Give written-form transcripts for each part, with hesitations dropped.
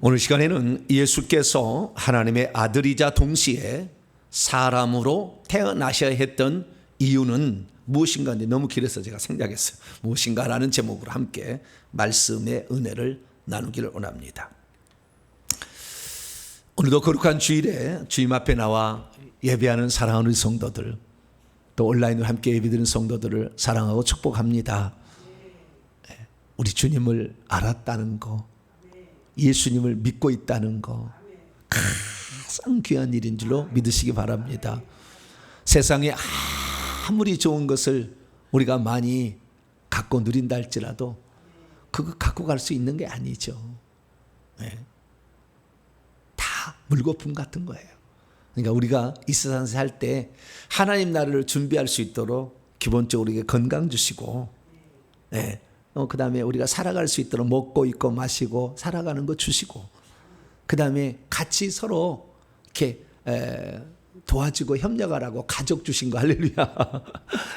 오늘 시간에는 예수께서 하나님의 아들이자 동시에 사람으로 태어나셔야 했던 이유는 무엇인가 너무 길어서 제가 생략했어요. 무엇인가라는 제목으로 함께 말씀의 은혜를 나누기를 원합니다. 오늘도 거룩한 주일에 주님 앞에 나와 예배하는 사랑하는 성도들, 또 온라인으로 함께 예배드리는 성도들을 사랑하고 축복합니다. 우리 주님을 알았다는 거, 예수님을 믿고 있다는 거 가장 귀한 일인 줄로 믿으시기 바랍니다. 세상에 아무리 좋은 것을 우리가 많이 갖고 누린다 할지라도 그거 갖고 갈 수 있는 게 아니죠. 다 물거품 같은 거예요. 그러니까 우리가 이 세상에 살 때 하나님 나라를 준비할 수 있도록 기본적으로 우리에게 건강 주시고, 그 다음에 우리가 살아갈 수 있도록 먹고 입고 마시고 살아가는 거 주시고, 그 다음에 같이 서로 이렇게 도와주고 협력하라고 가족 주신 거, 할렐루야.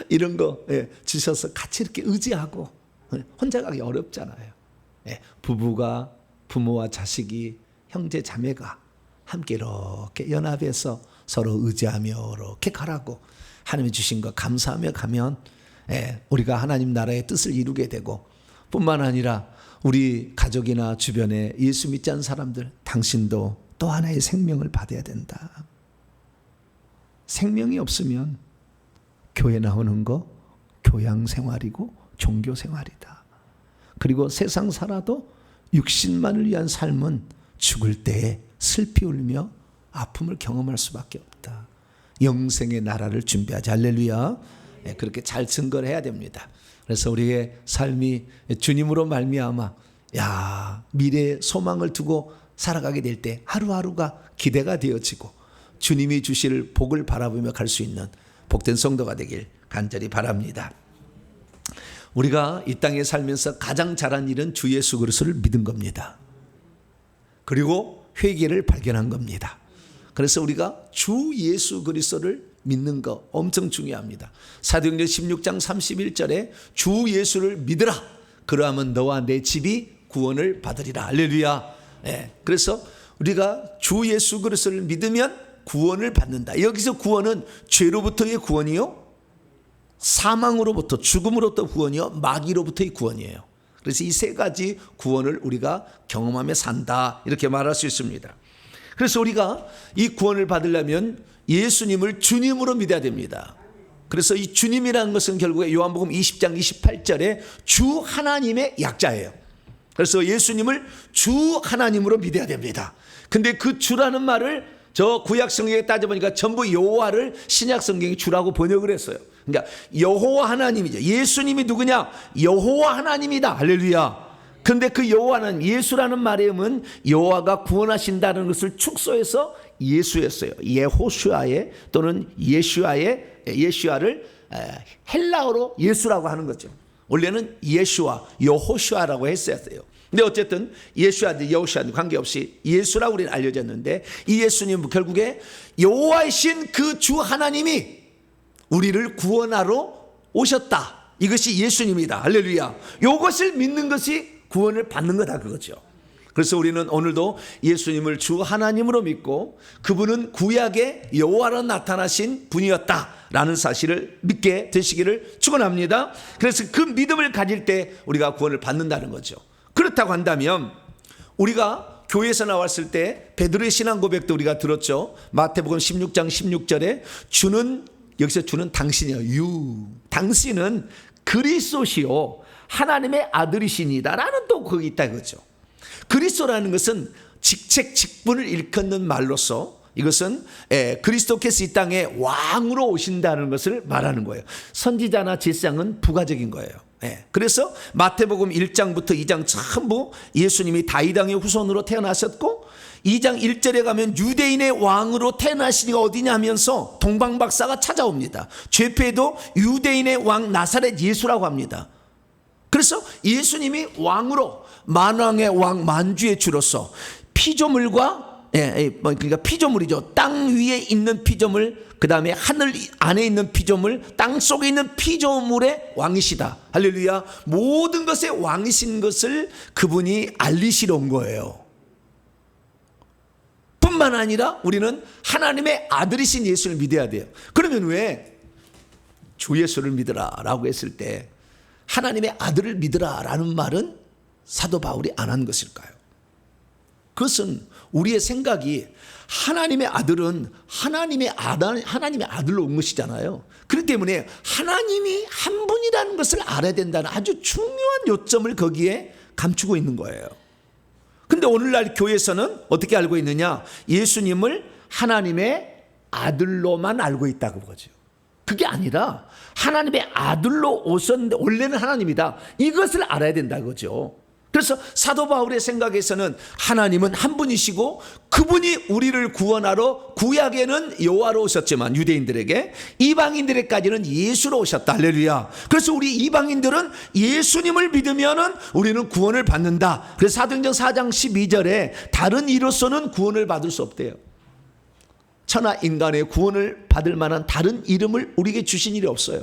이런 거 주셔서 같이 이렇게 의지하고, 혼자 가기 어렵잖아요. 부부가, 부모와 자식이, 형제 자매가 함께 이렇게 연합해서 서로 의지하며 이렇게 가라고 하나님이 주신 거 감사하며 가면 우리가 하나님 나라의 뜻을 이루게 되고, 뿐만 아니라 우리 가족이나 주변에 예수 믿지 않는 사람들, 당신도 또 하나의 생명을 받아야 된다. 생명이 없으면 교회 나오는 거 교양 생활이고 종교 생활이다. 그리고 세상 살아도 육신만을 위한 삶은 죽을 때에 슬피 울며 아픔을 경험할 수밖에 없다. 영생의 나라를 준비하자. 할렐루야. 그렇게 잘 증거를 해야 됩니다. 그래서 우리의 삶이 주님으로 말미암아 미래의 소망을 두고 살아가게 될 때 하루하루가 기대가 되어지고 주님이 주실 복을 바라보며 갈 수 있는 복된 성도가 되길 간절히 바랍니다. 우리가 이 땅에 살면서 가장 잘한 일은 주 예수 그리스도를 믿은 겁니다. 그리고 회개를 발견한 겁니다. 그래서 우리가 주 예수 그리스도를 믿는 거 엄청 중요합니다. 사도행전 16장 31절에 주 예수를 믿으라. 그러하면 너와 내 집이 구원을 받으리라. 할렐루야. 그래서 우리가 주 예수 그리스도를 믿으면 구원을 받는다. 여기서 구원은 죄로부터의 구원이요, 사망으로부터, 죽음으로부터 구원이요, 마귀로부터의 구원이에요. 그래서 이 세 가지 구원을 우리가 경험하며 산다, 이렇게 말할 수 있습니다. 그래서 우리가 이 구원을 받으려면 예수님을 주님으로 믿어야 됩니다. 그래서 이 주님이라는 것은 결국에 요한복음 20장 28절에 주 하나님의 약자예요. 그래서 예수님을 주 하나님으로 믿어야 됩니다. 근데 그 주라는 말을 저 구약 성경에 따져보니까 전부 여호와를 신약 성경이 주라고 번역을 했어요. 그러니까 여호와 하나님이죠. 예수님이 누구냐? 여호와 하나님이다. 할렐루야. 근데 그 여호와는, 예수라는 말의 의미는 여호와가 구원하신다는 것을 축소해서 예수였어요. 예호슈아의 또는 예슈아를 헬라어로 예수라고 하는 거죠. 원래는 예슈아, 여호슈아라고 했었어요. 근데 어쨌든 예수아든 여호슈아든 관계없이 예수라고 우리는 알려졌는데, 이 예수님은 결국에 여호와이신 그 주 하나님이 우리를 구원하러 오셨다. 이것이 예수님이다. 할렐루야. 이것을 믿는 것이 구원을 받는 거다, 그거죠. 그래서 우리는 오늘도 예수님을 주 하나님으로 믿고 그분은 구약의 여호와로 나타나신 분이었다라는 사실을 믿게 되시기를 축원합니다. 그래서 그 믿음을 가질 때 우리가 구원을 받는다는 거죠. 그렇다고 한다면 우리가 교회에서 나왔을 때 베드로의 신앙 고백도 우리가 들었죠. 마태복음 16장 16절에 여기서 주는 당신이요, 당신은 그리스도시요 하나님의 아들이시니다라는 또 거기 있다 이거죠. 그리스도라는 것은 직책 직분을 일컫는 말로서 이것은 그리스도께서 이 땅에 왕으로 오신다는 것을 말하는 거예요. 선지자나 제사장은 부가적인 거예요. 그래서 마태복음 1장부터 2장 전부 예수님이 다윗왕의 후손으로 태어나셨고, 2장 1절에 가면 유대인의 왕으로 태어나시니가 어디냐 하면서 동방박사가 찾아옵니다. 죄패도 유대인의 왕 나사렛 예수라고 합니다. 그래서 예수님이 왕으로, 만왕의 왕, 만주의 주로서 피조물과, 그러니까 피조물이죠. 땅 위에 있는 피조물, 그 다음에 하늘 안에 있는 피조물, 땅 속에 있는 피조물의 왕이시다. 할렐루야. 모든 것의 왕이신 것을 그분이 알리시러 온 거예요. 뿐만 아니라 우리는 하나님의 아들이신 예수를 믿어야 돼요. 그러면 왜 주 예수를 믿으라라고 했을 때 하나님의 아들을 믿으라라는 말은 사도 바울이 안 한 것일까요? 그것은 우리의 생각이 하나님의 아들은 하나님의 아들로 온 것이잖아요. 그렇기 때문에 하나님이 한 분이라는 것을 알아야 된다는 아주 중요한 요점을 거기에 감추고 있는 거예요. 근데 오늘날 교회에서는 어떻게 알고 있느냐? 예수님을 하나님의 아들로만 알고 있다고 보죠. 그게 아니라 하나님의 아들로 오셨는데 원래는 하나님이다. 이것을 알아야 된다는 거죠. 그래서 사도 바울의 생각에서는 하나님은 한 분이시고 그분이 우리를 구원하러 구약에는 여호와로 오셨지만 유대인들에게, 이방인들에게까지는 예수로 오셨다. 할렐루야. 그래서 우리 이방인들은 예수님을 믿으면은 우리는 구원을 받는다. 그래서 사도행전 4장 12절에 다른 이로서는 구원을 받을 수 없대요. 천하 인간의 구원을 받을 만한 다른 이름을 우리에게 주신 일이 없어요.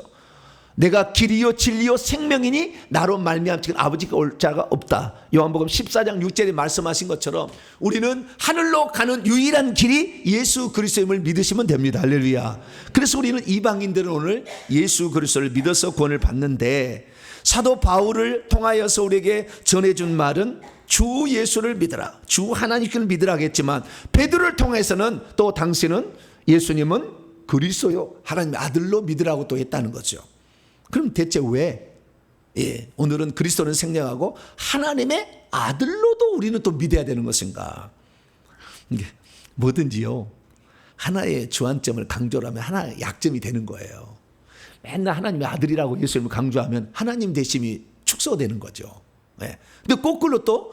내가 길이요 진리요 생명이니 나로 말미암지 아버지가 올 자가 없다. 요한복음 14장 6절에 말씀하신 것처럼 우리는 하늘로 가는 유일한 길이 예수 그리스도임을 믿으시면 됩니다. 할렐루야. 그래서 우리는 이방인들은 오늘 예수 그리스도를 믿어서 구원을 받는데, 사도 바울을 통하여서 우리에게 전해준 말은 주 예수를 믿으라, 주 하나님을 믿으라 하겠지만, 베드로를 통해서는 또 당신은 예수님은 그리스도요 하나님의 아들로 믿으라고 또 했다는 거죠. 그럼 대체 왜 오늘은 그리스도는 생략하고 하나님의 아들로도 우리는 또 믿어야 되는 것인가? 뭐든지요 하나의 주안점을 강조를 하면 하나의 약점이 되는 거예요. 맨날 하나님의 아들이라고 예수님을 강조하면 하나님 대심이 축소되는 거죠. 근데 거꾸로 또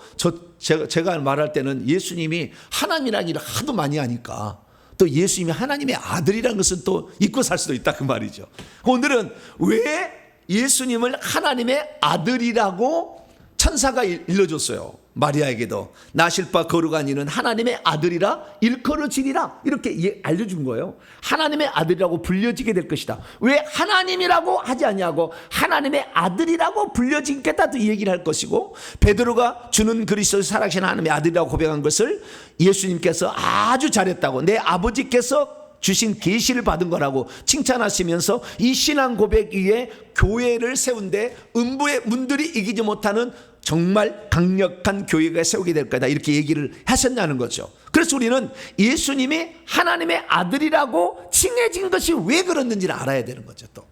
제가 말할 때는 예수님이 하나님이라는 일을 하도 많이 하니까 또 예수님이 하나님의 아들이라는 것은 또 잊고 살 수도 있다, 그 말이죠. 오늘은 왜 예수님을 하나님의 아들이라고 천사가 일러줬어요. 마리아에게도 나실 바 거룩한 이는 하나님의 아들이라 일컬어지리라, 이렇게 알려준 거예요. 하나님의 아들이라고 불려지게 될 것이다. 왜 하나님이라고 하지 않냐고 하나님의 아들이라고 불려지겠다도 얘기를 할 것이고, 베드로가 주는 그리스도 살아계신 하나님의 아들이라고 고백한 것을 예수님께서 아주 잘했다고, 내 아버지께서 주신 계시를 받은 거라고 칭찬하시면서 이 신앙 고백 위에 교회를 세운데 음부의 문들이 이기지 못하는 정말 강력한 교회가 세우게 될 거다, 이렇게 얘기를 하셨냐는 거죠. 그래서 우리는 예수님이 하나님의 아들이라고 칭해진 것이 왜 그랬는지를 알아야 되는 거죠. 또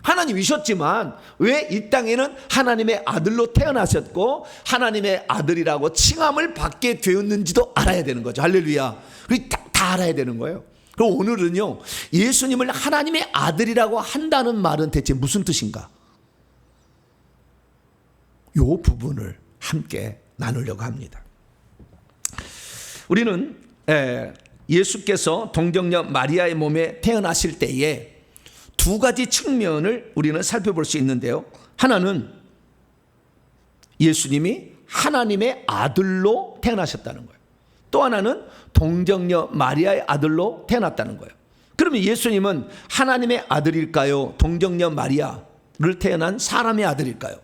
하나님이셨지만 왜 이 땅에는 하나님의 아들로 태어나셨고 하나님의 아들이라고 칭함을 받게 되었는지도 알아야 되는 거죠. 할렐루야. 다 알아야 되는 거예요. 그럼 오늘은요, 예수님을 하나님의 아들이라고 한다는 말은 대체 무슨 뜻인가? 이 부분을 함께 나누려고 합니다. 우리는 예수께서 동정녀 마리아의 몸에 태어나실 때에 두 가지 측면을 우리는 살펴볼 수 있는데요. 하나는 예수님이 하나님의 아들로 태어나셨다는 거예요. 또 하나는 동정녀 마리아의 아들로 태어났다는 거예요. 그러면 예수님은 하나님의 아들일까요? 동정녀 마리아를 태어난 사람의 아들일까요?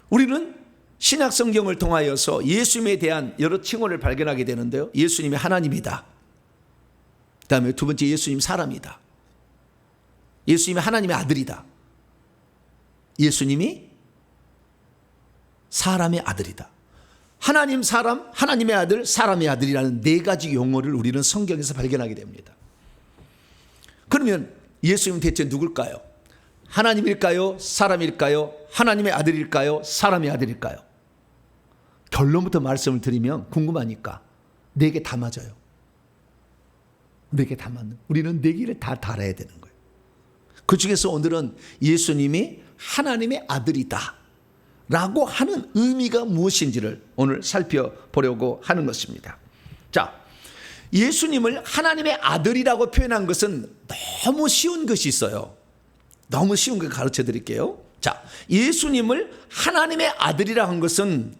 우리는 신약 성경을 통하여서 예수님에 대한 여러 칭호를 발견하게 되는데요. 예수님이 하나님이다. 그 다음에 두 번째, 예수님 사람이다. 예수님이 하나님의 아들이다. 예수님이 사람의 아들이다. 하나님 사람, 하나님의 아들, 사람의 아들이라는 네 가지 용어를 우리는 성경에서 발견하게 됩니다. 그러면 예수님 대체 누굴까요? 하나님일까요? 사람일까요? 하나님의 아들일까요? 사람의 아들일까요? 결론부터 말씀을 드리면 궁금하니까 네 개 다 맞아요. 네 개 다 맞는. 우리는 네 개를 다 알아야 되는 거예요. 그 중에서 오늘은 예수님이 하나님의 아들이다 라고 하는 의미가 무엇인지를 오늘 살펴보려고 하는 것입니다. 자, 예수님을 하나님의 아들이라고 표현한 것은 너무 쉬운 것이 있어요. 너무 쉬운 걸 가르쳐 드릴게요. 자, 예수님을 하나님의 아들이라고 한 것은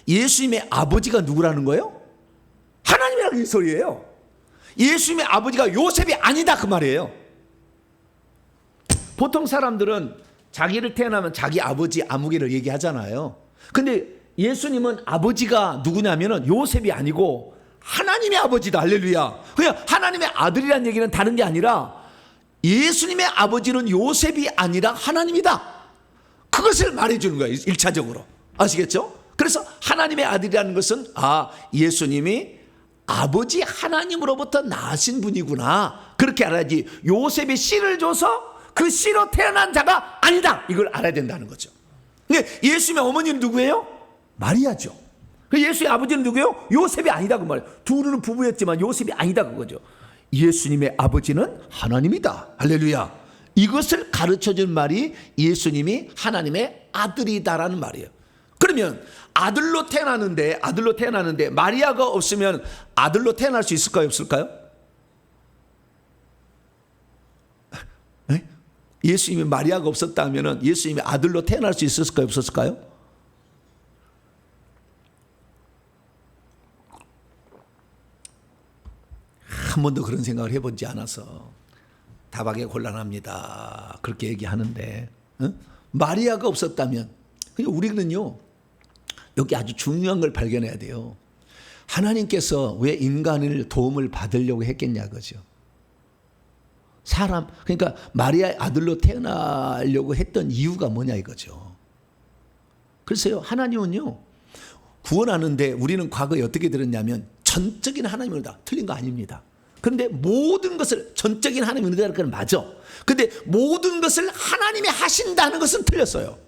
예수님의 아버지가 누구라는 거예요? 하나님이라는 소리예요. 예수님의 아버지가 요셉이 아니다, 그 말이에요. 보통 사람들은 자기를 태어나면 자기 아버지 아무개를 얘기하잖아요. 근데 예수님은 아버지가 누구냐면은 요셉이 아니고 하나님의 아버지다. 할렐루야. 그냥 하나님의 아들이라는 얘기는 다른 게 아니라 예수님의 아버지는 요셉이 아니라 하나님이다. 그것을 말해주는 거예요. 1차적으로. 아시겠죠? 그래서 하나님의 아들이라는 것은 예수님이 아버지 하나님으로부터 나신 분이구나. 그렇게 알아야지. 요셉이 씨를 줘서 그 씨로 태어난 자가 아니다. 이걸 알아야 된다는 거죠. 근데 예수님의 어머니는 누구예요? 마리아죠. 예수의 아버지는 누구예요? 요셉이 아니다 그 말이에요. 둘은 부부였지만 요셉이 아니다 그거죠. 예수님의 아버지는 하나님이다. 할렐루야. 이것을 가르쳐준 말이 예수님이 하나님의 아들이다라는 말이에요. 그러면 아들로 태어나는데 마리아가 없으면 아들로 태어날 수 있을까요? 없을까요? 네? 예수님이 마리아가 없었다면 예수님이 아들로 태어날 수 있었을까요? 없었을까요? 한 번도 그런 생각을 해보지 않아서 답하기 곤란합니다. 그렇게 얘기하는데 마리아가 없었다면 우리는요 여기 아주 중요한 걸 발견해야 돼요. 하나님께서 왜 인간을 도움을 받으려고 했겠냐 그죠. 그러니까 마리아의 아들로 태어나려고 했던 이유가 뭐냐 이거죠. 글쎄요 하나님은요 구원하는데 우리는 과거에 어떻게 들었냐면 전적인 하나님을 다 틀린 거 아닙니다. 그런데 모든 것을 전적인 하나님의 은혜라는 건 맞아. 그런데 모든 것을 하나님이 하신다는 것은 틀렸어요.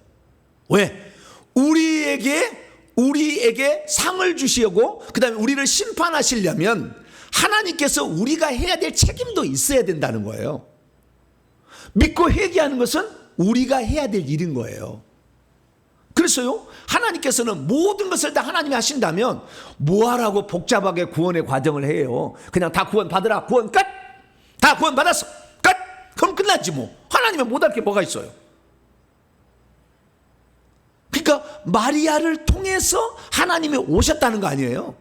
왜? 우리에게 상을 주시고 그다음에 우리를 심판하시려면 하나님께서 우리가 해야 될 책임도 있어야 된다는 거예요. 믿고 회개하는 것은 우리가 해야 될 일인 거예요. 그래서요 하나님께서는 모든 것을 다 하나님이 하신다면 뭐하라고 복잡하게 구원의 과정을 해요. 그냥 다 구원 받으라. 구원 끝. 다 구원 받았어. 끝. 그럼 끝났지 뭐. 하나님은 못할 게 뭐가 있어요. 그러니까 마리아를 통해서 하나님이 오셨다는 거 아니에요.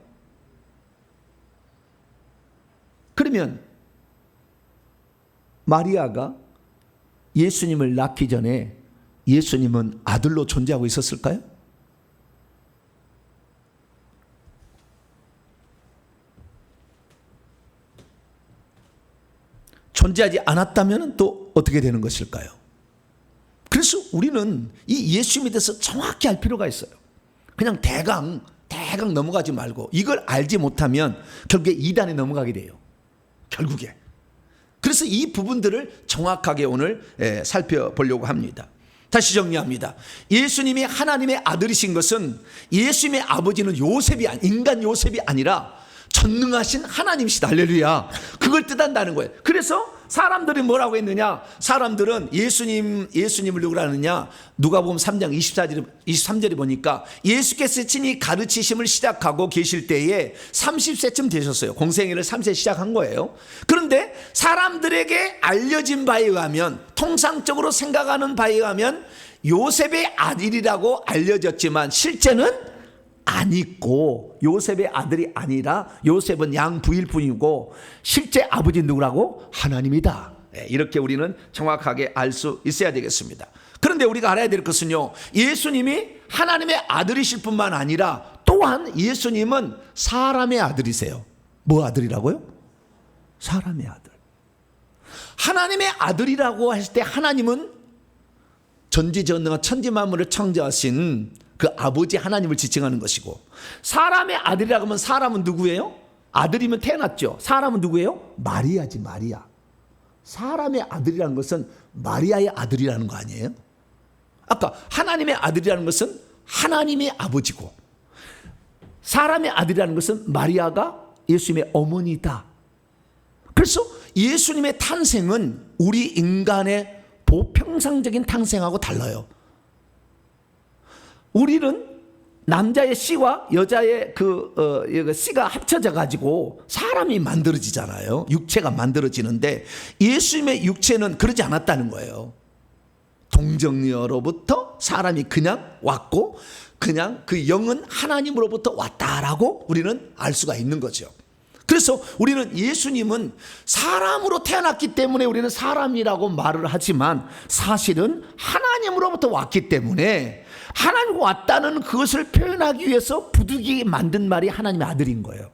그러면 마리아가 예수님을 낳기 전에 예수님은 아들로 존재하고 있었을까요? 존재하지 않았다면 또 어떻게 되는 것일까요? 그래서 우리는 이 예수님에 대해서 정확히 알 필요가 있어요. 그냥 대강 넘어가지 말고 이걸 알지 못하면 결국에 이단에 넘어가게 돼요. 결국에. 그래서 이 부분들을 정확하게 오늘 살펴보려고 합니다. 다시 정리합니다. 예수님이 하나님의 아들이신 것은 예수님의 아버지는 인간 요셉이 아니라 전능하신 하나님이시다. 할렐루야. 그걸 뜻한다는 거예요. 그래서 사람들이 뭐라고 했느냐? 사람들은 예수님을 누구라 하느냐? 누가복음 3장 23절에 보니까 예수께서 친히 가르치심을 시작하고 계실 때에 30세쯤 되셨어요. 공생애를 3세 시작한 거예요. 그런데 사람들에게 알려진 바에 의하면, 통상적으로 생각하는 바에 의하면 요셉의 아들이라고 알려졌지만 실제는 아니고, 요셉의 아들이 아니라 요셉은 양부일 뿐이고 실제 아버지는 누구라고? 하나님이다. 이렇게 우리는 정확하게 알 수 있어야 되겠습니다. 그런데 우리가 알아야 될 것은요, 예수님이 하나님의 아들이실 뿐만 아니라 또한 예수님은 사람의 아들이세요. 뭐 아들이라고요? 사람의 아들. 하나님의 아들이라고 했을 때 하나님은 전지전능한 천지만물을 창조하신 그 아버지 하나님을 지칭하는 것이고, 사람의 아들이라고 하면 사람은 누구예요? 아들이면 태어났죠. 사람은 누구예요? 마리아지, 마리아. 사람의 아들이라는 것은 마리아의 아들이라는 거 아니에요? 아까 하나님의 아들이라는 것은 하나님의 아버지고, 사람의 아들이라는 것은 마리아가 예수님의 어머니다. 그래서 예수님의 탄생은 우리 인간의 보편상적인 탄생하고 달라요. 우리는 남자의 씨와 여자의 씨가 합쳐져 가지고 사람이 만들어지잖아요. 육체가 만들어지는데 예수님의 육체는 그러지 않았다는 거예요. 동정녀로부터 사람이 그냥 왔고, 그냥 그 영은 하나님으로부터 왔다라고 우리는 알 수가 있는 거죠. 그래서 우리는 예수님은 사람으로 태어났기 때문에 우리는 사람이라고 말을 하지만 사실은 하나님으로부터 왔기 때문에 하나님 왔다는 그것을 표현하기 위해서 부득이 만든 말이 하나님의 아들인 거예요.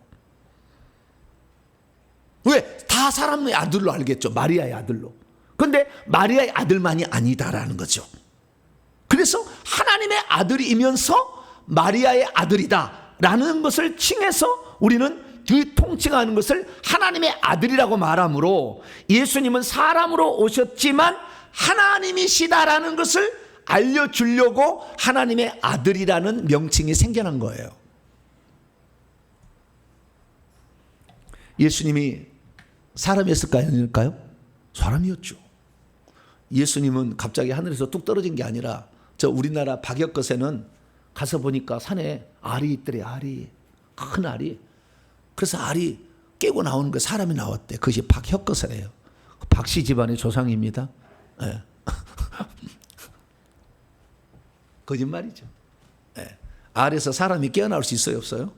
왜? 다 사람의 아들로 알겠죠. 마리아의 아들로. 그런데 마리아의 아들만이 아니다라는 거죠. 그래서 하나님의 아들이면서 마리아의 아들이다라는 것을 칭해서 우리는 그 통칭하는 것을 하나님의 아들이라고 말하므로 예수님은 사람으로 오셨지만 하나님이시다라는 것을 알려주려고 하나님의 아들이라는 명칭이 생겨난 거예요. 예수님이 사람이었을까요? 아닐까요? 사람이었죠. 예수님은 갑자기 하늘에서 뚝 떨어진 게 아니라 저 우리나라 박역것에는 가서 보니까 산에 알이 있더래. 알이, 큰 알이. 그래서 알이 깨고 나오는 거 사람이 나왔대. 그것이 박역것이래요. 박씨 집안의 조상입니다. 네. 거짓말이죠. 네. 알에서 사람이 깨어나올 수 있어요, 없어요?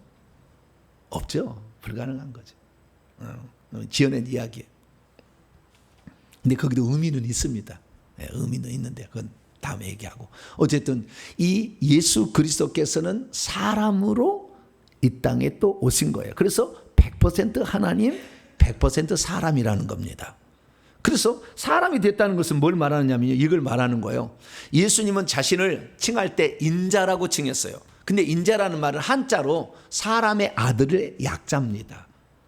없죠. 불가능한 거죠. 지어낸 이야기예요. 근데 거기도 의미는 있습니다. 네, 의미는 있는데 그건 다음에 얘기하고. 어쨌든 이 예수 그리스도께서는 사람으로 이 땅에 또 오신 거예요. 그래서 100% 하나님, 100% 사람이라는 겁니다. 그래서 사람이 됐다는 것은 뭘 말하느냐면요, 이걸 말하는 거예요. 예수님은 자신을 칭할 때 인자라고 칭했어요. 근데 인자라는 말은 한자로 사람의 아들의 약자입니다.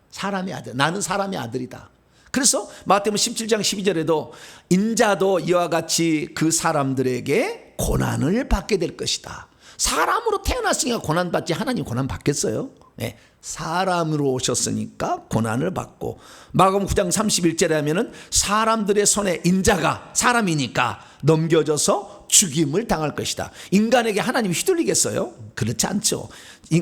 사람의 아들, 나는 사람의 아들이다. 그래서 마태복음 17장 12절에도 인자도 이와 같이 그 사람들에게 고난을 받게 될 것이다. 사람으로 태어났으니까 고난받지 하나님 고난 받겠어요? 네. 사람으로 오셨으니까 고난을 받고, 마가복음 9장 31절에 하면은 사람들의 손에 인자가 사람이니까 넘겨져서 죽임을 당할 것이다. 인간에게 하나님이 휘둘리겠어요? 그렇지 않죠.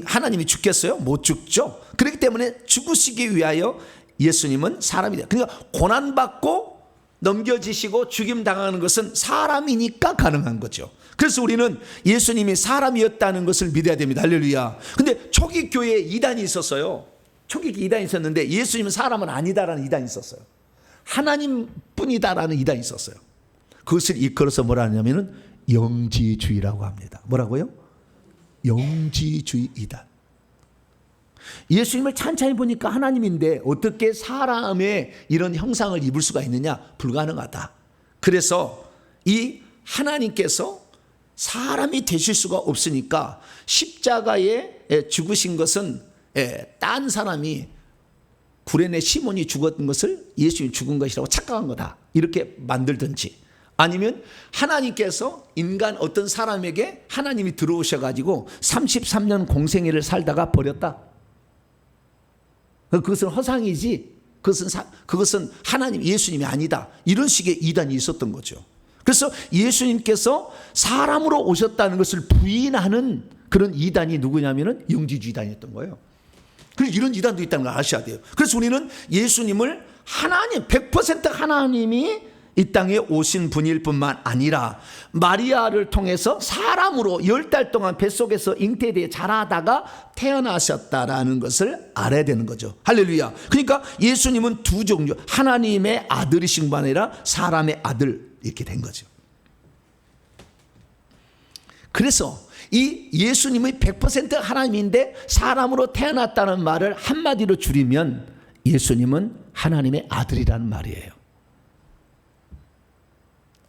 하나님이 죽겠어요? 못 죽죠. 그렇기 때문에 죽으시기 위하여 예수님은 사람이다. 그러니까 고난받고 넘겨지시고 죽임 당하는 것은 사람이니까 가능한 거죠. 그래서 우리는 예수님이 사람이었다는 것을 믿어야 됩니다. 할렐루야. 근데 초기 교회에 이단이 있었어요. 초기 이단이 있었는데 예수님은 사람은 아니다라는 이단이 있었어요. 하나님뿐이다라는 이단이 있었어요. 그것을 이끌어서 뭐라 하냐면은 영지주의라고 합니다. 뭐라고요? 영지주의 이단. 예수님을 찬찬히 보니까 하나님인데 어떻게 사람의 이런 형상을 입을 수가 있느냐? 불가능하다. 그래서 이 하나님께서 사람이 되실 수가 없으니까 십자가에 죽으신 것은 딴 사람이 구레네 시몬이 죽었던 것을 예수님이 죽은 것이라고 착각한 거다. 이렇게 만들든지, 아니면 하나님께서 인간 어떤 사람에게 하나님이 들어오셔가지고 33년 공생애를 살다가 버렸다. 그것은 허상이지 그것은 하나님 예수님이 아니다. 이런 식의 이단이 있었던 거죠. 그래서 예수님께서 사람으로 오셨다는 것을 부인하는 그런 이단이 누구냐면은 영지주의단이었던 거예요. 그래서 이런 이단도 있다는 걸 아셔야 돼요. 그래서 우리는 예수님을 하나님, 100% 하나님이 이 땅에 오신 분일 뿐만 아니라 마리아를 통해서 사람으로 10달 동안 뱃속에서 잉태되어 자라다가 태어나셨다라는 것을 알아야 되는 거죠. 할렐루야. 그러니까 예수님은 두 종류, 하나님의 아들이신 분 아니라 사람의 아들, 이렇게 된 거죠. 그래서 이 예수님이 100% 하나님인데 사람으로 태어났다는 말을 한마디로 줄이면 예수님은 하나님의 아들이라는 말이에요.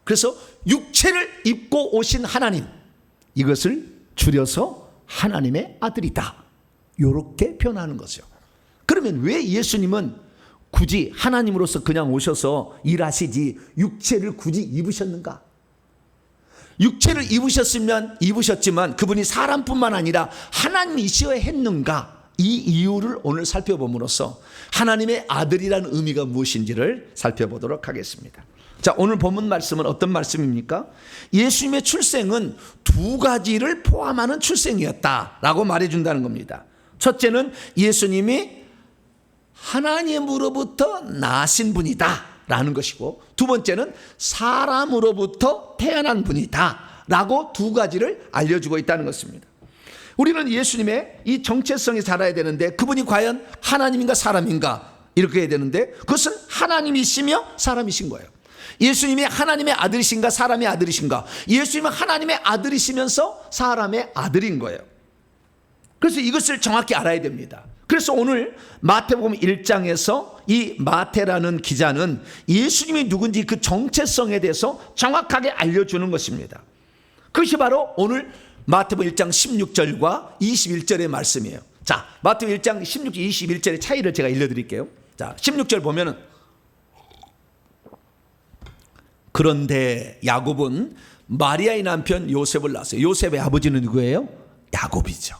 그래서 육체를 입고 오신 하나님, 이것을 줄여서 하나님의 아들이다, 이렇게 표현하는 거죠. 그러면 왜 예수님은 굳이 하나님으로서 그냥 오셔서 일하시지 육체를 굳이 입으셨는가? 육체를 입으셨지만 그분이 사람뿐만 아니라 하나님이셔야 했는가? 이 이유를 오늘 살펴봄으로써 하나님의 아들이라는 의미가 무엇인지를 살펴보도록 하겠습니다. 자, 오늘 본문 말씀은 어떤 말씀입니까? 예수님의 출생은 두 가지를 포함하는 출생이었다라고 말해준다는 겁니다. 첫째는 예수님이 하나님으로부터 나신 분이다 라는 것이고, 두 번째는 사람으로부터 태어난 분이다 라고 두 가지를 알려주고 있다는 것입니다. 우리는 예수님의 이 정체성이 살아야 되는데 그분이 과연 하나님인가 사람인가 이렇게 해야 되는데, 그것은 하나님이시며 사람이신 거예요. 예수님이 하나님의 아들이신가 사람의 아들이신가? 예수님은 하나님의 아들이시면서 사람의 아들인 거예요. 그래서 이것을 정확히 알아야 됩니다. 그래서 오늘 마태복음 1장에서 이 마태라는 기자는 예수님이 누군지 그 정체성에 대해서 정확하게 알려주는 것입니다. 그것이 바로 오늘 마태복음 1장 16절과 21절의 말씀이에요. 자, 마태복음 1장 16절 21절의 차이를 제가 알려드릴게요. 자, 16절 보면은 그런데 야곱은 마리아의 남편 요셉을 낳았어요. 요셉의 아버지는 누구예요? 야곱이죠.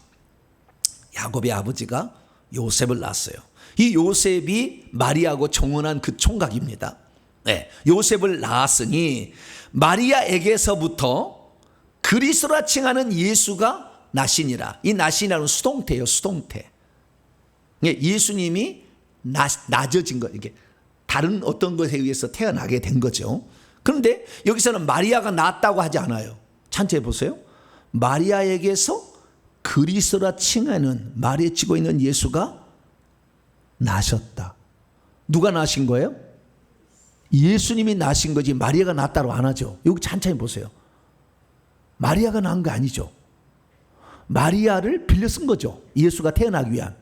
야곱의 아버지가 요셉을 낳았어요. 이 요셉이 마리아하고 정혼한 그 총각입니다. 네, 요셉을 낳았으니 마리아에게서부터 그리스도라 칭하는 예수가 나시니라. 이 나시니라는 수동태예요. 수동태. 예수님이 낮아진 것, 이게 다른 어떤 것에 의해서 태어나게 된 거죠. 그런데 여기서는 마리아가 낳았다고 하지 않아요. 찬체해 보세요. 마리아에게서 그리스도라 칭하는 말에 치고 있는 예수가 나셨다. 누가 나신 거예요? 예수님이 나신 거지 마리아가 낳았다고 안 하죠. 여기 찬찬히 보세요. 마리아가 낳은 거 아니죠. 마리아를 빌려 쓴 거죠. 예수가 태어나기 위한.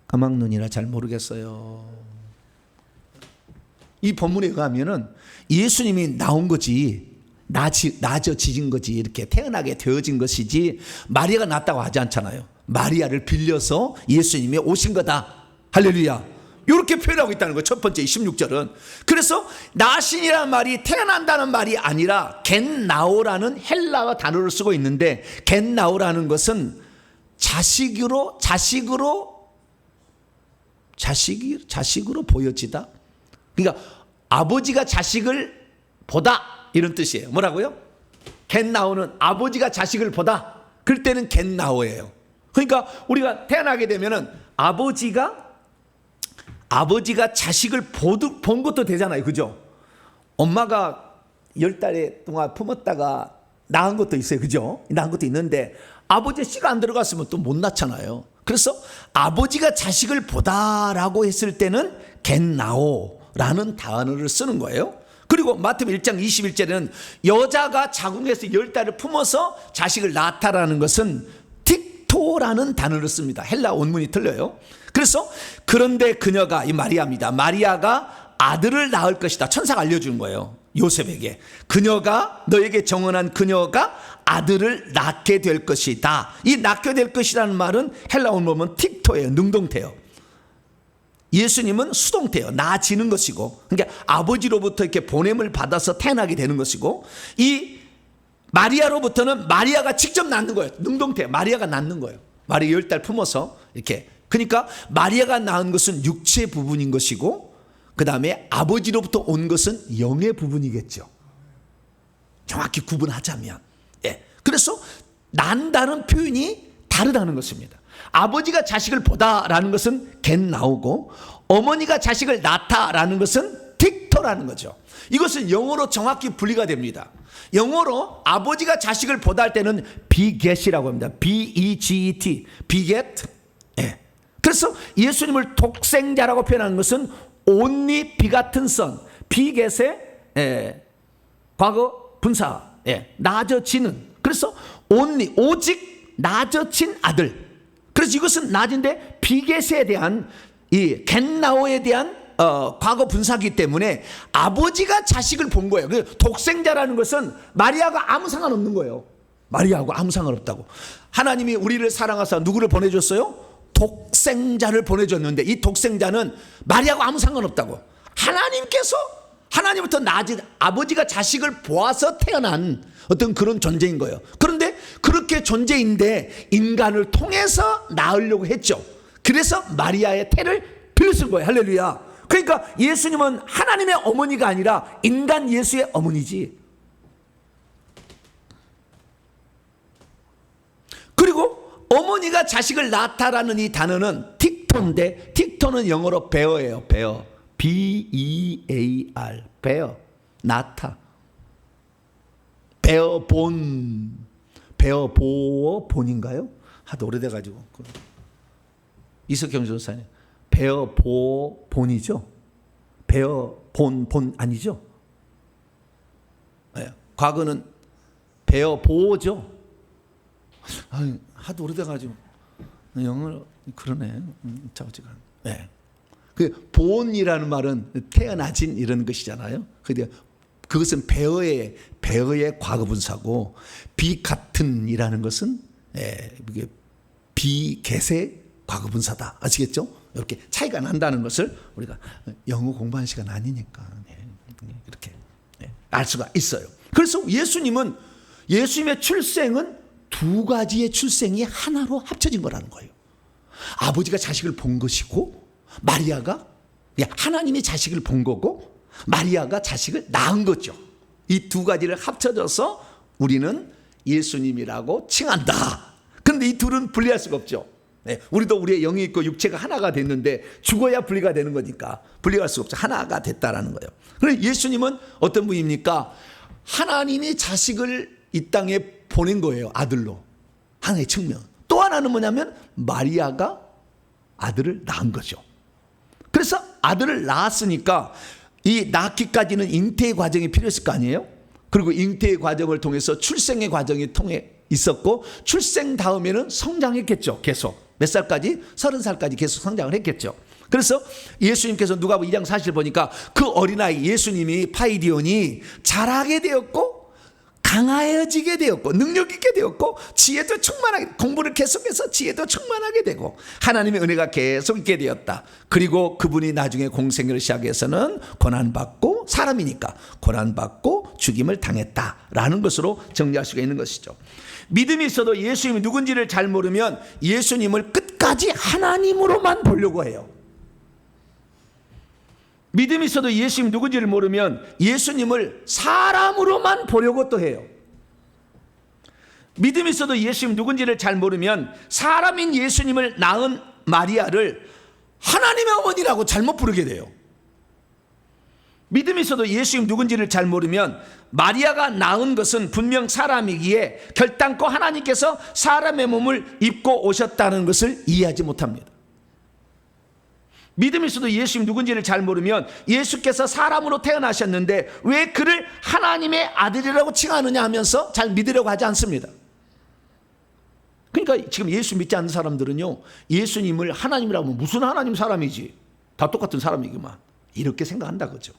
까막눈이라 잘 모르겠어요. 이 본문에 의하면은 예수님이 나온 거지, 낮아지진 거지, 이렇게 태어나게 되어진 것이지 마리아가 낳았다고 하지 않잖아요. 마리아를 빌려서 예수님이 오신 거다. 할렐루야. 이렇게 표현하고 있다는 거예요. 첫 번째 16절은. 그래서 나신이라는 말이 태어난다는 말이 아니라 겐나오라는 헬라어 단어를 쓰고 있는데, 겐나오라는 것은 자식으로 보여지다. 그러니까 아버지가 자식을 보다, 이런 뜻이에요. 뭐라고요? 겐나오는 아버지가 자식을 보다. 그럴 때는 겐나오예요. 그러니까 우리가 태어나게 되면은 아버지가 자식을 본 것도 되잖아요. 그죠? 엄마가 10달 동안 품었다가 낳은 것도 있어요. 그죠? 낳은 것도 있는데 아버지의 씨가 안 들어갔으면 또 못 낳잖아요. 그래서 아버지가 자식을 보다라고 했을 때는 겐나오라는 단어를 쓰는 거예요. 그리고 마태복음 1장 21절에는 여자가 자궁에서 10달을 품어서 자식을 낳다라는 것은 틱토라는 단어를 씁니다. 헬라 원문이 틀려요. 그래서 그런데 그녀가, 이 마리아입니다. 마리아가 아들을 낳을 것이다. 천사가 알려주는 거예요. 요셉에게. 너에게 정언한 그녀가 아들을 낳게 될 것이다. 이 낳게 될 것이라는 말은 헬라 원문은 틱토예요. 능동태요. 예수님은 수동태예요. 낳아지는 것이고, 그러니까 아버지로부터 이렇게 보냄을 받아서 태어나게 되는 것이고, 이 마리아로부터는 마리아가 직접 낳는 거예요. 능동태. 마리아가 낳는 거예요. 마리아 10달 품어서 이렇게. 그러니까 마리아가 낳은 것은 육체 부분인 것이고, 그 다음에 아버지로부터 온 것은 영의 부분이겠죠. 정확히 구분하자면. 예. 그래서 난다는 표현이 다르다는 것입니다. 아버지가 자식을 보다라는 것은 겐나오고, 어머니가 자식을 낳다라는 것은 틱토라는 거죠. 이것은 영어로 정확히 분리가 됩니다. 영어로 아버지가 자식을 보다 할 때는 beget이라고 합니다. B-E-G-E-T, beget. 예. 그래서 예수님을 독생자라고 표현하는 것은 only begotten son, beget의 과거 분사, 낮아지는. 그래서 only, 오직 낮아진 아들. 그래서 이것은 낮은데 비겟에 대한, 이 겐나오에 대한 과거 분사기 때문에 아버지가 자식을 본 거예요. 독생자라는 것은 마리아가 아무 상관없는 거예요. 마리아하고 아무 상관없다고. 하나님이 우리를 사랑하사 누구를 보내줬어요? 독생자를 보내줬는데 이 독생자는 마리아하고 아무 상관없다고. 하나님부터 낮은 아버지가 자식을 보아서 태어난 어떤 그런 존재인 거예요. 그런데 그렇게 존재인데 인간을 통해서 낳으려고 했죠. 그래서 마리아의 태를 빌렸은 거예요. 할렐루야. 그러니까 예수님은 하나님의 어머니가 아니라 인간 예수의 어머니지. 그리고 어머니가 자식을 낳다라는 이 단어는 틱토인데, 틱토는 영어로 베어예요. 베어. B-E-A-R. 베어. 낳다. 베어본인가요? 하도 오래돼가지고. 이석경 전사님. 베어본이죠. 본 아니죠? 네. 과거는 베어 보호죠. 하도 오래돼가지고 영어를 그러네. 자우지가. 네. 그 본이라는 말은 태어나진 이런 것이잖아요. 근데 그것은 베어의 과거분사고 비같은이라는 것은 이게 비겟의 과거분사다. 아시겠죠? 이렇게 차이가 난다는 것을 우리가 영어 공부하는 시간 아니니까 이렇게 알 수가 있어요. 그래서 예수님의 출생은 두 가지의 출생이 하나로 합쳐진 거라는 거예요. 아버지가 자식을 본 것이고 마리아가 하나님이 자식을 본 거고 마리아가 자식을 낳은 거죠. 이 두 가지를 합쳐져서 우리는 예수님이라고 칭한다. 그런데 이 둘은 분리할 수가 없죠. 우리도 우리의 영이 있고 육체가 하나가 됐는데 죽어야 분리가 되는 거니까 분리할 수가 없죠. 하나가 됐다라는 거예요. 그런데 예수님은 어떤 분입니까? 하나님이 자식을 이 땅에 보낸 거예요. 아들로. 하나의 측면. 또 하나는 뭐냐면 마리아가 아들을 낳은 거죠. 그래서 아들을 낳았으니까 이 낳기까지는 잉태의 과정이 필요했을 거 아니에요? 그리고 잉태의 과정을 통해서 출생의 과정이 통해 있었고 출생 다음에는 성장했겠죠. 계속. 몇 살까지? 30살까지 계속 성장을 했겠죠. 그래서 예수님께서 누가복음 2장 40절 보니까 그 어린아이 예수님이 파이디온이 자라게 되었고 강하여지게 되었고 능력 있게 되었고 지혜도 충만하게 공부를 계속해서 지혜도 충만하게 되고 하나님의 은혜가 계속 있게 되었다. 그리고 그분이 나중에 공생애를 시작해서는 고난받고 사람이니까 고난받고 죽임을 당했다라는 것으로 정리할 수가 있는 것이죠. 믿음이 있어도 예수님이 누군지를 잘 모르면 예수님을 끝까지 하나님으로만 보려고 해요. 믿음이 있어도 예수님이 누군지를 모르면 예수님을 사람으로만 보려고 또 해요. 믿음이 있어도 예수님 누군지를 잘 모르면 사람인 예수님을 낳은 마리아를 하나님의 어머니라고 잘못 부르게 돼요. 믿음이 있어도 예수님 누군지를 잘 모르면 마리아가 낳은 것은 분명 사람이기에 결단코 하나님께서 사람의 몸을 입고 오셨다는 것을 이해하지 못합니다. 믿음이 있어도 예수님 누군지를 잘 모르면 예수께서 사람으로 태어나셨는데 왜 그를 하나님의 아들이라고 칭하느냐 하면서 잘 믿으려고 하지 않습니다. 그러니까 지금 예수 믿지 않는 사람들은요, 예수님을 하나님이라고 하면 무슨 하나님 사람이지, 다 똑같은 사람이구만, 이렇게 생각한다 그죠.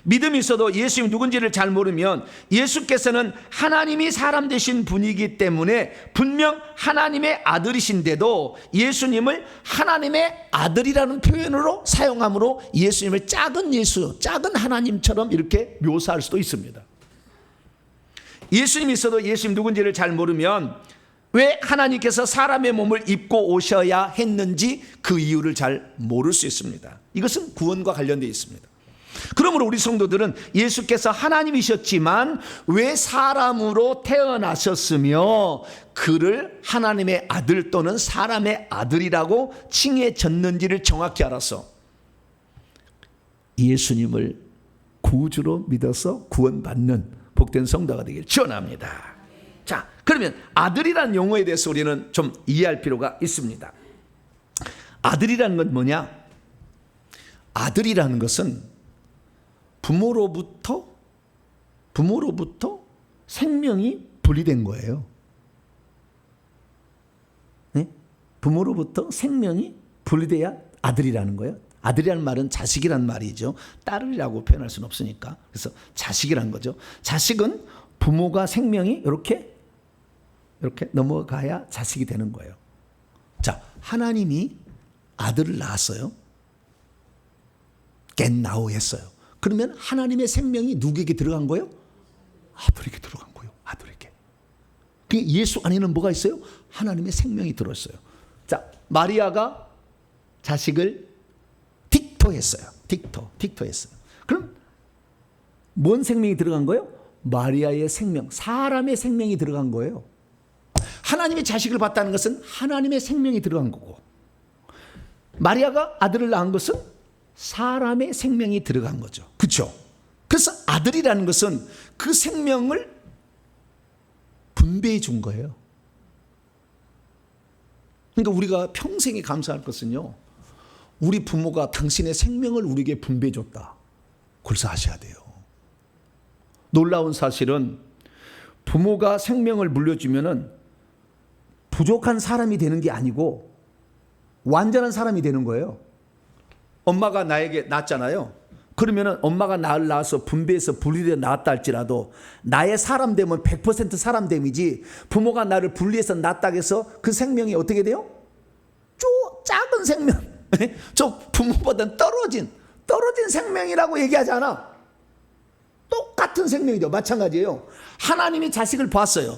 믿음이 있어도 예수님 누군지를 잘 모르면 예수께서는 하나님이 사람 되신 분이기 때문에 분명 하나님의 아들이신데도 예수님을 하나님의 아들이라는 표현으로 사용함으로 예수님을 작은 예수, 작은 하나님처럼 이렇게 묘사할 수도 있습니다. 예수님이 있어도 예수님 누군지를 잘 모르면 왜 하나님께서 사람의 몸을 입고 오셔야 했는지 그 이유를 잘 모를 수 있습니다. 이것은 구원과 관련되어 있습니다. 그러므로 우리 성도들은 예수께서 하나님이셨지만 왜 사람으로 태어나셨으며 그를 하나님의 아들 또는 사람의 아들이라고 칭해졌는지를 정확히 알아서 예수님을 구주로 믿어서 구원받는 복된 성도가 되길 축원합니다. 자, 그러면 아들이라는 용어에 대해서 우리는 좀 이해할 필요가 있습니다. 아들이라는 건 뭐냐? 아들이라는 것은 부모로부터 생명이 분리된 거예요. 네? 부모로부터 생명이 분리돼야 아들이라는 거예요. 아들이라는 말은 자식이란 말이죠. 딸이라고 표현할 수는 없으니까. 그래서 자식이란 거죠. 자식은 부모가 생명이 이렇게 넘어가야 자식이 되는 거예요. 자, 하나님이 아들을 낳았어요. 겟나우 했어요. 그러면 하나님의 생명이 누구에게 들어간 거예요? 아들에게 들어간 거예요. 아들에게. 예수 안에는 뭐가 있어요? 하나님의 생명이 들어있어요. 자, 마리아가 자식을 틱토했어요. 틱토했어요. 그럼 뭔 생명이 들어간 거예요? 마리아의 생명, 사람의 생명이 들어간 거예요. 하나님의 자식을 봤다는 것은 하나님의 생명이 들어간 거고, 마리아가 아들을 낳은 것은 사람의 생명이 들어간 거죠. 그렇죠? 그래서 아들이라는 것은 그 생명을 분배해 준 거예요. 그러니까 우리가 평생에 감사할 것은요, 우리 부모가 당신의 생명을 우리에게 분배해 줬다. 그래서 아셔야 돼요. 놀라운 사실은 부모가 생명을 물려주면은 부족한 사람이 되는 게 아니고 완전한 사람이 되는 거예요. 엄마가 나에게 낳았잖아요. 그러면은 엄마가 나를 낳아서 분배해서 분리되어 낳았다 할지라도 나의 사람 되면 100% 사람 됨이지, 부모가 나를 분리해서 낳았다 해서 그 생명이 어떻게 돼요? 작은 생명, 저 부모보다는 떨어진 생명이라고 얘기하지 않아. 똑같은 생명이죠. 마찬가지예요. 하나님이 자식을 봤어요.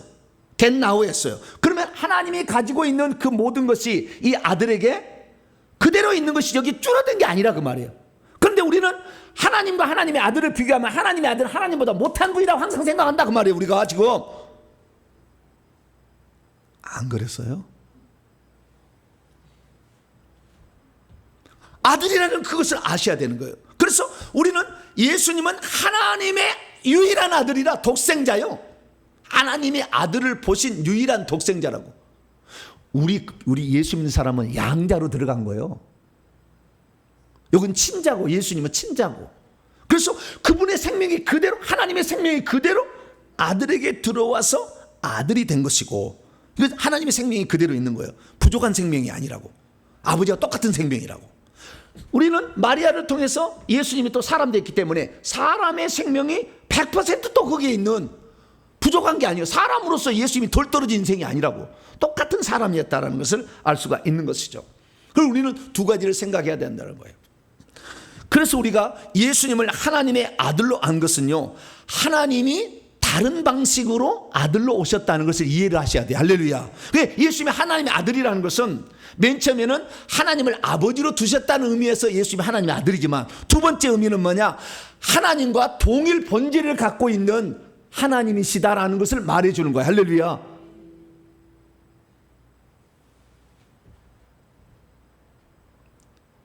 겟나우 했어요. 그러면 하나님이 가지고 있는 그 모든 것이 이 아들에게 그대로 있는 것이 여기 줄어든 게 아니라 그 말이에요. 그런데 우리는 하나님과 하나님의 아들을 비교하면 하나님의 아들은 하나님보다 못한 분이라고 항상 생각한다 그 말이에요. 우리가 지금 안 그랬어요? 아들이라는 그것을 아셔야 되는 거예요. 그래서 우리는 예수님은 하나님의 유일한 아들이라, 독생자요. 하나님의 아들을 보신 유일한 독생자라고. 우리 예수 믿는 사람은 양자로 들어간 거예요. 여긴 친자고, 예수님은 친자고. 그래서 그분의 생명이 그대로, 하나님의 생명이 그대로 아들에게 들어와서 아들이 된 것이고, 하나님의 생명이 그대로 있는 거예요. 부족한 생명이 아니라고. 아버지와 똑같은 생명이라고. 우리는 마리아를 통해서 예수님이 또 사람 됐기 때문에 사람의 생명이 100% 또 거기에 있는, 부족한 게 아니에요. 사람으로서 예수님이 덜 떨어진 인생이 아니라고. 똑같은 사람이었다는 것을 알 수가 있는 것이죠. 그리고 우리는 두 가지를 생각해야 된다는 거예요. 그래서 우리가 예수님을 하나님의 아들로 안 것은요, 하나님이 다른 방식으로 아들로 오셨다는 것을 이해를 하셔야 돼요. 할렐루야. 예수님이 하나님의 아들이라는 것은 맨 처음에는 하나님을 아버지로 두셨다는 의미에서 예수님이 하나님의 아들이지만, 두 번째 의미는 뭐냐? 하나님과 동일 본질을 갖고 있는 하나님이시다라는 것을 말해주는 거예요. 할렐루야.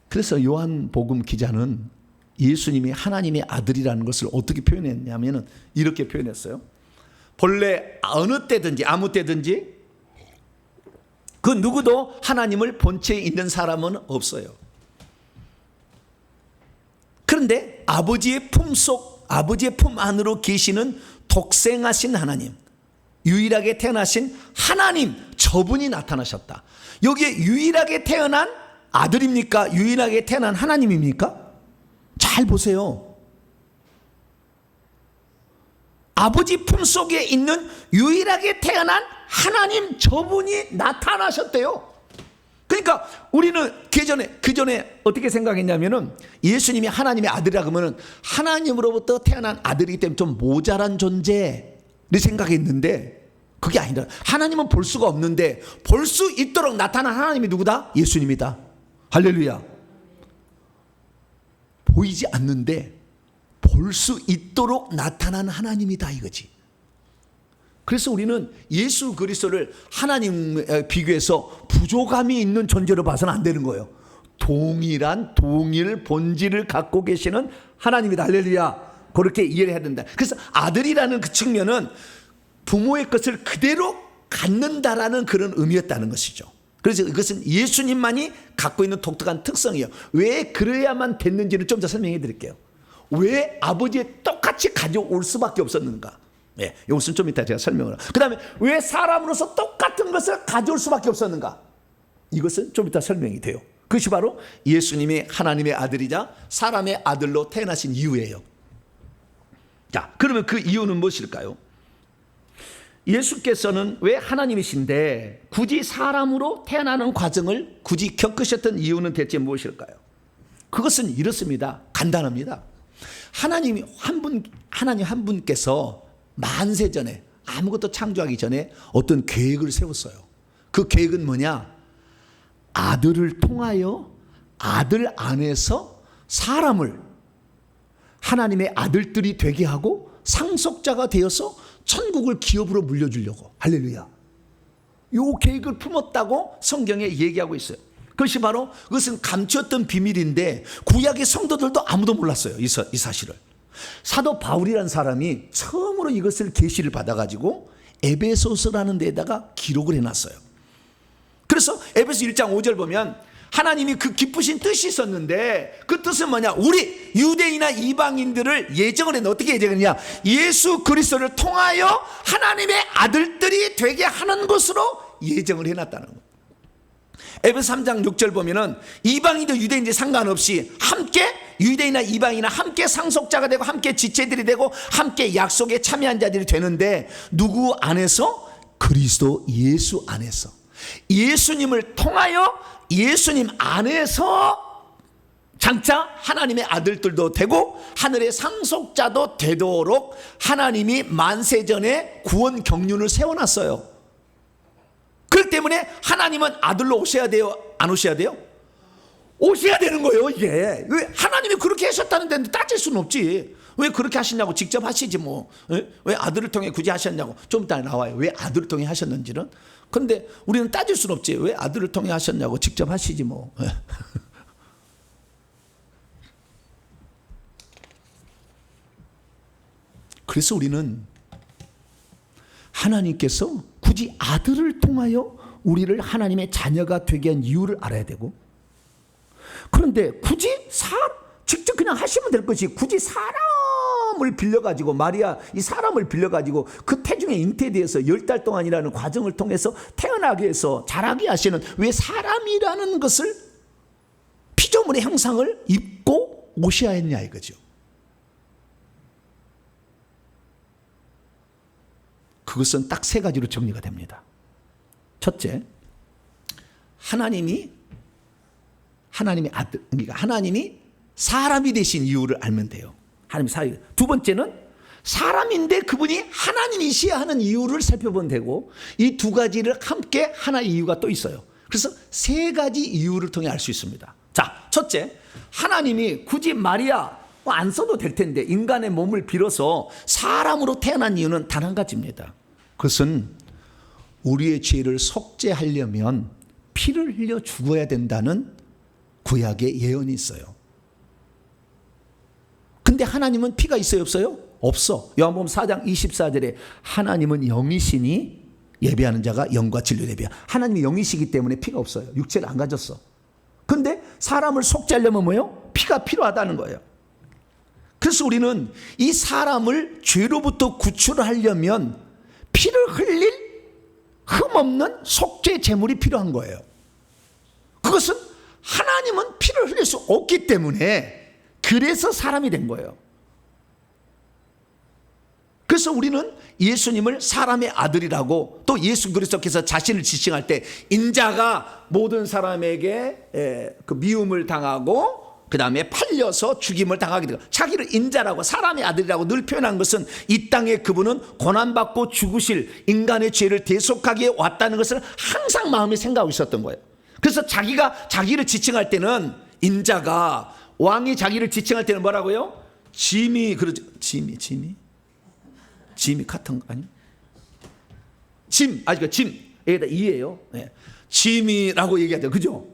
그래서 요한복음 기자는 예수님이 하나님의 아들이라는 것을 어떻게 표현했냐면 이렇게 표현했어요. 본래 어느 때든지 아무 때든지 그 누구도 하나님을 본체에 있는 사람은 없어요. 그런데 아버지의 품속, 아버지의 품 안으로 계시는 독생하신 하나님, 유일하게 태어나신 하나님, 저분이 나타나셨다. 여기에 유일하게 태어난 아들입니까? 유일하게 태어난 하나님입니까? 잘 보세요. 아버지 품속에 있는 유일하게 태어난 하나님, 저분이 나타나셨대요. 그러니까 우리는 그 전에 어떻게 생각했냐면은 예수님이 하나님의 아들이라 그러면은 하나님으로부터 태어난 아들이기 때문에 좀 모자란 존재를 생각했는데, 그게 아니다. 하나님은 볼 수가 없는데 볼 수 있도록 나타난 하나님이 누구다? 예수님이다. 할렐루야. 보이지 않는데 볼 수 있도록 나타난 하나님이다 이거지. 그래서 우리는 예수 그리스도를 하나님에 비교해서 부족함이 있는 존재로 봐서는 안 되는 거예요. 동일 본질을 갖고 계시는 하나님이다. 할렐루야. 그렇게 이해를 해야 된다. 그래서 아들이라는 그 측면은 부모의 것을 그대로 갖는다라는 그런 의미였다는 것이죠. 그래서 이것은 예수님만이 갖고 있는 독특한 특성이에요. 왜 그래야만 됐는지를 좀 더 설명해 드릴게요. 왜 아버지의 똑같이 가져올 수밖에 없었는가? 네, 이것은 좀 이따 제가 설명을 하고, 그 다음에 왜 사람으로서 똑같은 것을 가져올 수밖에 없었는가? 이것은 좀 이따 설명이 돼요. 그것이 바로 예수님이 하나님의 아들이자 사람의 아들로 태어나신 이유예요. 자, 그러면 그 이유는 무엇일까요? 예수께서는 왜 하나님이신데 굳이 사람으로 태어나는 과정을 굳이 겪으셨던 이유는 대체 무엇일까요? 그것은 이렇습니다. 간단합니다. 하나님 한 분께서 만세 전에, 아무것도 창조하기 전에 어떤 계획을 세웠어요. 그 계획은 뭐냐? 아들을 통하여 아들 안에서 사람을 하나님의 아들들이 되게 하고 상속자가 되어서 천국을 기업으로 물려주려고. 할렐루야. 이 계획을 품었다고 성경에 얘기하고 있어요. 그것이 바로, 그것은 감추었던 비밀인데 구약의 성도들도 아무도 몰랐어요. 이 사실을. 사도 바울이라는 사람이 처음으로 이것을 계시를 받아가지고 에베소서라는 데다가 기록을 해놨어요. 그래서 에베소 1장 5절 보면 하나님이 그 기쁘신 뜻이 있었는데 그 뜻은 뭐냐? 우리 유대인이나 이방인들을 예정을 했는데 어떻게 예정했냐? 예수 그리스도를 통하여 하나님의 아들들이 되게 하는 것으로 예정을 해놨다는 거예요. 에베소 3장 6절 보면은 이방인도 유대인도 상관없이 함께 유대인이나 이방인이나 함께 상속자가 되고 함께 지체들이 되고 함께 약속에 참여한 자들이 되는데 누구 안에서? 그리스도 예수 안에서. 예수님을 통하여 예수님 안에서 장차 하나님의 아들들도 되고 하늘의 상속자도 되도록 하나님이 만세전에 구원 경륜을 세워놨어요. 그렇기 때문에 하나님은 아들로 오셔야 돼요? 안 오셔야 돼요? 오셔야 되는 거예요. 이게 왜 하나님이 그렇게 하셨다는데 따질 수는 없지. 왜 그렇게 하시냐고 직접 하시지 뭐. 왜 아들을 통해 굳이 하셨냐고 좀 이따 나와요. 왜 아들을 통해 하셨는지는. 그런데 우리는 따질 수는 없지. 왜 아들을 통해 하셨냐고 직접 하시지 뭐. 그래서 우리는 하나님께서 굳이 아들을 통하여 우리를 하나님의 자녀가 되게 한 이유를 알아야 되고, 그런데 굳이 직접 그냥 하시면 될 것이 굳이 사람을 빌려가지고 마리아 이 사람을 빌려가지고 그 태중의 잉태에 대해서 10달 동안이라는 과정을 통해서 태어나게 해서 자라게 하시는 왜 사람이라는 것을 피조물의 형상을 입고 오셔야 했냐 이거죠. 그것은 딱 세 가지로 정리가 됩니다. 첫째, 하나님의 아들, 그러니까 하나님이 사람이 되신 이유를 알면 돼요. 하나님이 사람. 두 번째는 사람인데 그분이 하나님이셔야 하는 이유를 살펴보면 되고, 이 두 가지를 함께 하나의 이유가 또 있어요. 그래서 세 가지 이유를 통해 알 수 있습니다. 자, 첫째, 하나님이 굳이 마리아 안 써도 될 텐데 인간의 몸을 빌어서 사람으로 태어난 이유는 단 한 가지입니다. 그것은 우리의 죄를 속죄하려면 피를 흘려 죽어야 된다는 구약의 예언이 있어요. 근데 하나님은 피가 있어요 없어요? 없어. 요한복음 4장 24절에 하나님은 영이시니 예배하는 자가 영과 진리로 예배하. 하나님이 영이시기 때문에 피가 없어요. 육체를 안 가졌어. 근데 사람을 속죄하려면 뭐예요? 피가 필요하다는 거예요. 그래서 우리는 이 사람을 죄로부터 구출하려면 피를 흘릴 흠없는 속죄 제물이 필요한 거예요. 그것은 하나님은 피를 흘릴 수 없기 때문에 그래서 사람이 된 거예요. 그래서 우리는 예수님을 사람의 아들이라고, 또 예수 그리스도께서 자신을 지칭할 때 인자가 모든 사람에게 그 미움을 당하고 그 다음에 팔려서 죽임을 당하게 되고 자기를 인자라고 사람의 아들이라고 늘 표현한 것은 이 땅에 그분은 고난받고 죽으실 인간의 죄를 대속하기에 왔다는 것을 항상 마음에 생각하고 있었던 거예요. 그래서 자기가 자기를 지칭할 때는 인자가, 왕이 자기를 지칭할 때는 뭐라고요? 짐이 그러죠. 짐이 같은 거 아니? 짐 여기다 이예요. 네. 짐이라고 얘기하죠. 그죠?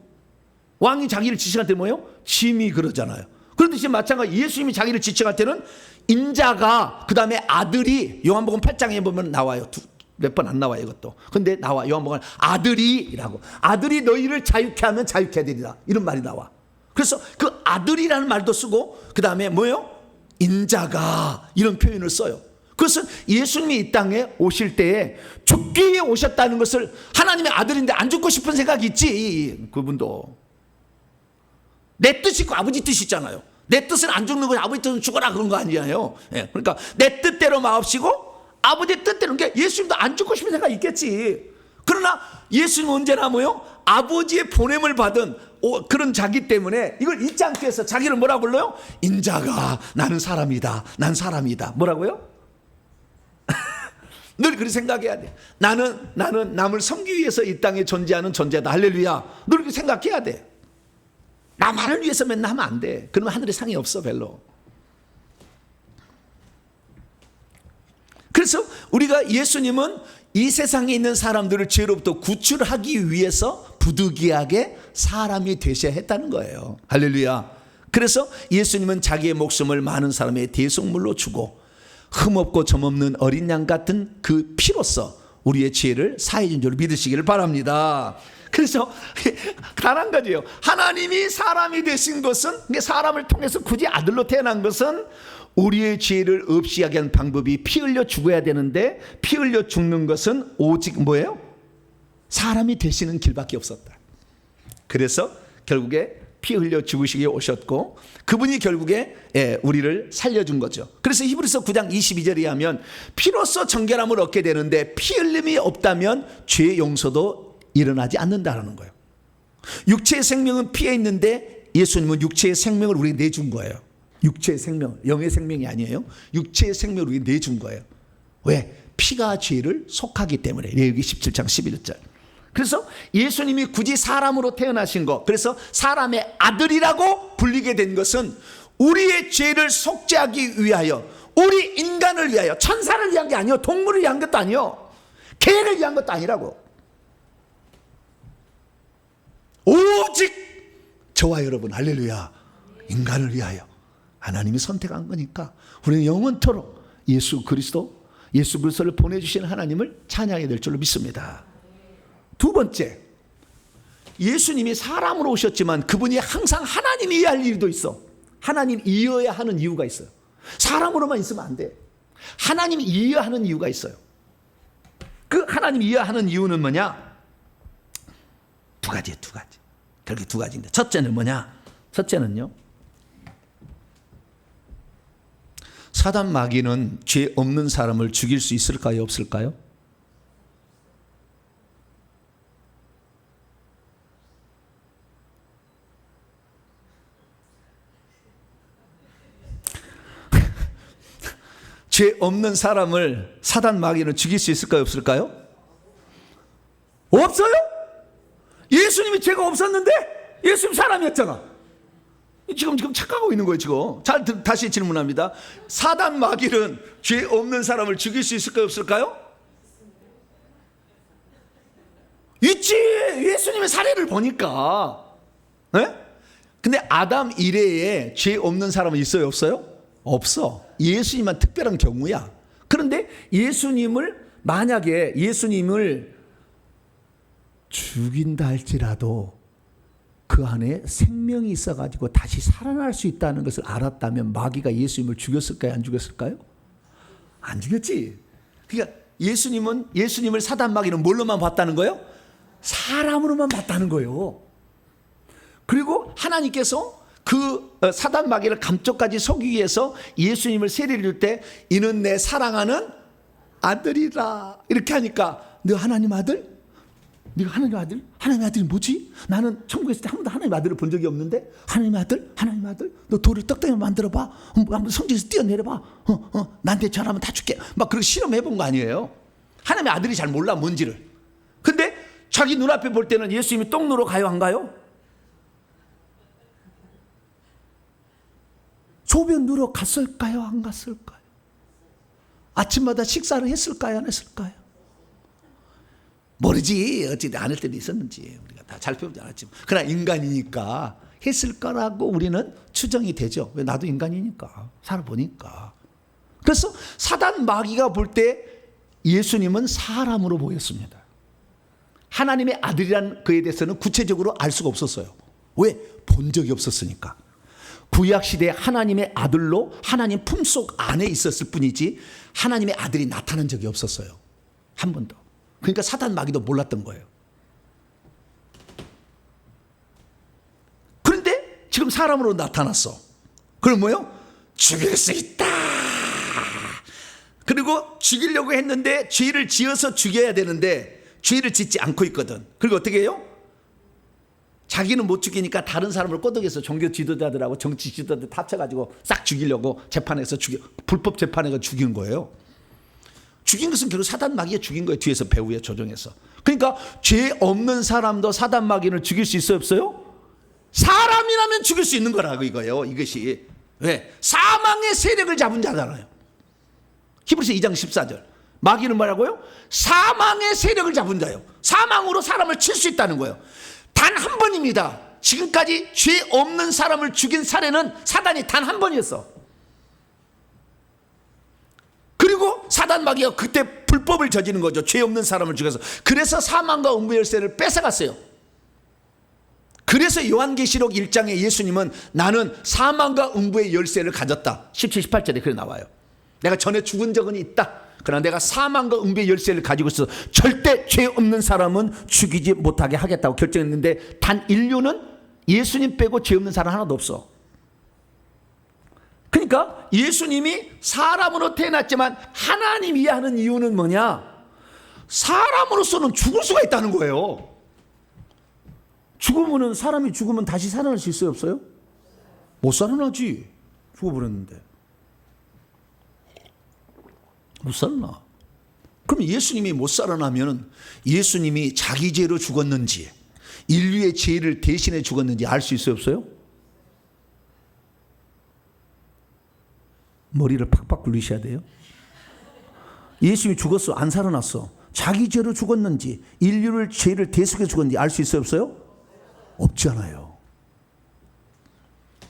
왕이 자기를 지칭할 때 뭐예요? 짐이 그러잖아요. 그렇듯이 마찬가지 예수님이 자기를 지칭할 때는 인자가, 그 다음에 아들이, 요한복음 8장에 보면 나와요. 몇 번 안 나와요 이것도. 근데 나와. 요한복음 아들이라고. 아들이 너희를 자유케 하면 자유케 되리라, 이런 말이 나와. 그래서 그 아들이라는 말도 쓰고 그 다음에 뭐예요? 인자가, 이런 표현을 써요. 그것은 예수님이 이 땅에 오실 때에 죽기 위해 오셨다는 것을, 하나님의 아들인데 안 죽고 싶은 생각이 있지. 그분도 내 뜻이 있고 아버지 뜻이 있잖아요. 내 뜻은 안 죽는 거지 아버지 뜻은 죽어라 그런 거 아니에요. 그러니까 내 뜻대로 마옵시고 아버지 뜻대로. 그러니까 예수님도 안 죽고 싶은 생각이 있겠지. 그러나 예수님은 언제나 뭐요? 아버지의 보냄을 받은 그런 자기 때문에 이걸 잊지 않기 위해서 자기를 뭐라고 불러요? 인자가, 나는 사람이다, 난 사람이다. 뭐라고요? 늘 그렇게 생각해야 돼. 나는 남을 섬기기 위해서 이 땅에 존재하는 존재다. 할렐루야. 늘 그렇게 생각해야 돼. 나만을 위해서 맨날 하면 안 돼. 그러면 하늘에 상이 없어 별로. 그래서 우리가 예수님은 이 세상에 있는 사람들을 죄로부터 구출하기 위해서 부득이하게 사람이 되셔야 했다는 거예요. 할렐루야. 그래서 예수님은 자기의 목숨을 많은 사람의 대속물로 주고 흠없고 점없는 어린 양 같은 그 피로써 우리의 죄를 사해 준 줄 믿으시기를 바랍니다. 그래서 단 한 가지예요. 하나님이 사람이 되신 것은, 사람을 통해서 굳이 아들로 태어난 것은 우리의 죄를 없이 하게 하는 방법이 피 흘려 죽어야 되는데, 피 흘려 죽는 것은 오직 뭐예요? 사람이 되시는 길밖에 없었다. 그래서 결국에 피 흘려 죽으시기에 오셨고, 그분이 결국에 우리를 살려준 거죠. 그래서 히브리서 9장 22절에 하면 피로써 정결함을 얻게 되는데 피 흘림이 없다면 죄 용서도 일어나지 않는다라는 거예요. 육체의 생명은 피에 있는데 예수님은 육체의 생명을 우리에게 내준 거예요. 육체의 생명, 영의 생명이 아니에요. 육체의 생명을 우리에게 내준 거예요. 왜? 피가 죄를 속하기 때문에. 레위기 17장 11절. 그래서 예수님이 굳이 사람으로 태어나신 것, 그래서 사람의 아들이라고 불리게 된 것은 우리의 죄를 속죄하기 위하여, 우리 인간을 위하여, 천사를 위한 게 아니요, 동물을 위한 것도 아니요, 개를 위한 것도 아니라고. 오직 저와 여러분, 할렐루야, 인간을 위하여 하나님이 선택한 거니까 우리는 영원토록 예수 그리스도를 보내주신 하나님을 찬양해야 될 줄로 믿습니다. 두 번째, 예수님이 사람으로 오셨지만 그분이 항상 하나님이어야 할 일도 있어. 하나님이어야 하는 이유가 있어요. 사람으로만 있으면 안 돼. 하나님이어야 하는 이유가 있어요. 그 하나님이어야 하는 이유는 뭐냐? 두 가지. 그렇게 두 가지인데, 첫째는 뭐냐? 첫째는요, 사단 마귀는 죄 없는 사람을 죽일 수 있을까요, 없을까요? 죄 없는 사람을 사단 마귀는 죽일 수 있을까요, 없을까요? 없어요? 예수님이 죄가 없었는데 예수님 사람이었잖아. 지금 착각하고 있는 거예요, 지금. 다시 질문합니다. 사단 마귀는 죄 없는 사람을 죽일 수 있을까요, 없을까요? 있지. 예수님의 사례를 보니까. 네? 근데 아담 이래에 죄 없는 사람은 있어요, 없어요? 없어. 예수님만 특별한 경우야. 그런데 만약에 예수님을 죽인다 할지라도 그 안에 생명이 있어가지고 다시 살아날 수 있다는 것을 알았다면 마귀가 예수님을 죽였을까요, 안 죽였을까요? 안 죽였지. 그러니까 예수님을 사단 마귀는 뭘로만 봤다는 거예요? 사람으로만 봤다는 거예요. 그리고 하나님께서 그 사단 마귀를 감쪽까지 속이기 위해서 예수님을 세례를 줄 때 이는 내 사랑하는 아들이라 이렇게 하니까, 너 하나님 아들? 네가 하나님 아들? 하나님 아들이 뭐지? 나는 천국에 있을 때 한 번도 하나님 아들을 본 적이 없는데, 하나님 아들? 너 돌을 떡덩이 만들어봐. 한번 성지에서 뛰어내려봐. 나한테 잘하면 다 줄게. 막 그렇게 실험해본 거 아니에요. 하나님의 아들이 잘 몰라, 뭔지를. 근데 자기 눈앞에 볼 때는 예수님이 똥 누러 가요, 안 가요? 소변 누러 갔을까요, 안 갔을까요? 아침마다 식사를 했을까요, 안 했을까요? 모르지. 어찌 안 할 때도 있었는지 우리가 다 잘 배우지 않았지만, 그러나 인간이니까 했을 거라고 우리는 추정이 되죠. 왜? 나도 인간이니까, 살아보니까. 그래서 사단 마귀가 볼 때 예수님은 사람으로 보였습니다. 하나님의 아들이란 그에 대해서는 구체적으로 알 수가 없었어요. 왜? 본 적이 없었으니까. 구약시대에 하나님의 아들로 하나님 품속 안에 있었을 뿐이지 하나님의 아들이 나타난 적이 없었어요. 한 번도. 그러니까 사단 마귀도 몰랐던 거예요. 그런데 지금 사람으로 나타났어. 그럼 뭐예요? 죽일 수 있다. 그리고 죽이려고 했는데 죄를 지어서 죽여야 되는데 죄를 짓지 않고 있거든. 그리고 어떻게 해요? 자기는 못 죽이니까 다른 사람을 꼬드겨서 종교 지도자들하고 정치 지도자들 합쳐가지고 싹 죽이려고 재판에서 불법 재판에서 죽인 거예요. 죽인 것은 결국 사단 마귀가 죽인 거예요. 뒤에서 배후에 조종해서. 그러니까 죄 없는 사람도 사단 마귀를 죽일 수 있어요, 없어요? 사람이라면 죽일 수 있는 거라고 이거예요. 이것이 왜? 사망의 세력을 잡은 자잖아요. 히브리서 2장 14절. 마귀는 뭐라고요? 사망의 세력을 잡은 자예요. 사망으로 사람을 칠 수 있다는 거예요. 단 한 번입니다. 지금까지 죄 없는 사람을 죽인 사례는 사단이 단 한 번이었어. 그리고 사단 마귀가 그때 불법을 저지른 거죠. 죄 없는 사람을 죽여서. 그래서 사망과 음부 열쇠를 뺏어갔어요. 그래서 요한계시록 1장에 예수님은 나는 사망과 음부의 열쇠를 가졌다. 17, 18절에 그래 나와요. 내가 전에 죽은 적은 있다. 그러나 내가 사망과 음부의 열쇠를 가지고 있어서 절대 죄 없는 사람은 죽이지 못하게 하겠다고 결정했는데 단 인류는 예수님 빼고 죄 없는 사람 하나도 없어. 그러니까 예수님이 사람으로 태어났지만 하나님이 하는 이유는 뭐냐? 사람으로서는 죽을 수가 있다는 거예요. 죽으면 사람이 죽으면 다시 살아날 수 있어요, 없어요? 못 살아나지. 죽어버렸는데 못 살아나. 그럼 예수님이 못 살아나면 예수님이 자기 죄로 죽었는지 인류의 죄를 대신해 죽었는지 알 수 있어요, 없어요? 머리를 팍팍 굴리셔야 돼요. 예수님이 죽었어, 안 살아났어. 자기 죄로 죽었는지 인류를 죄를 대속해 죽었는지 알 수 있어요, 없어요? 없잖아요.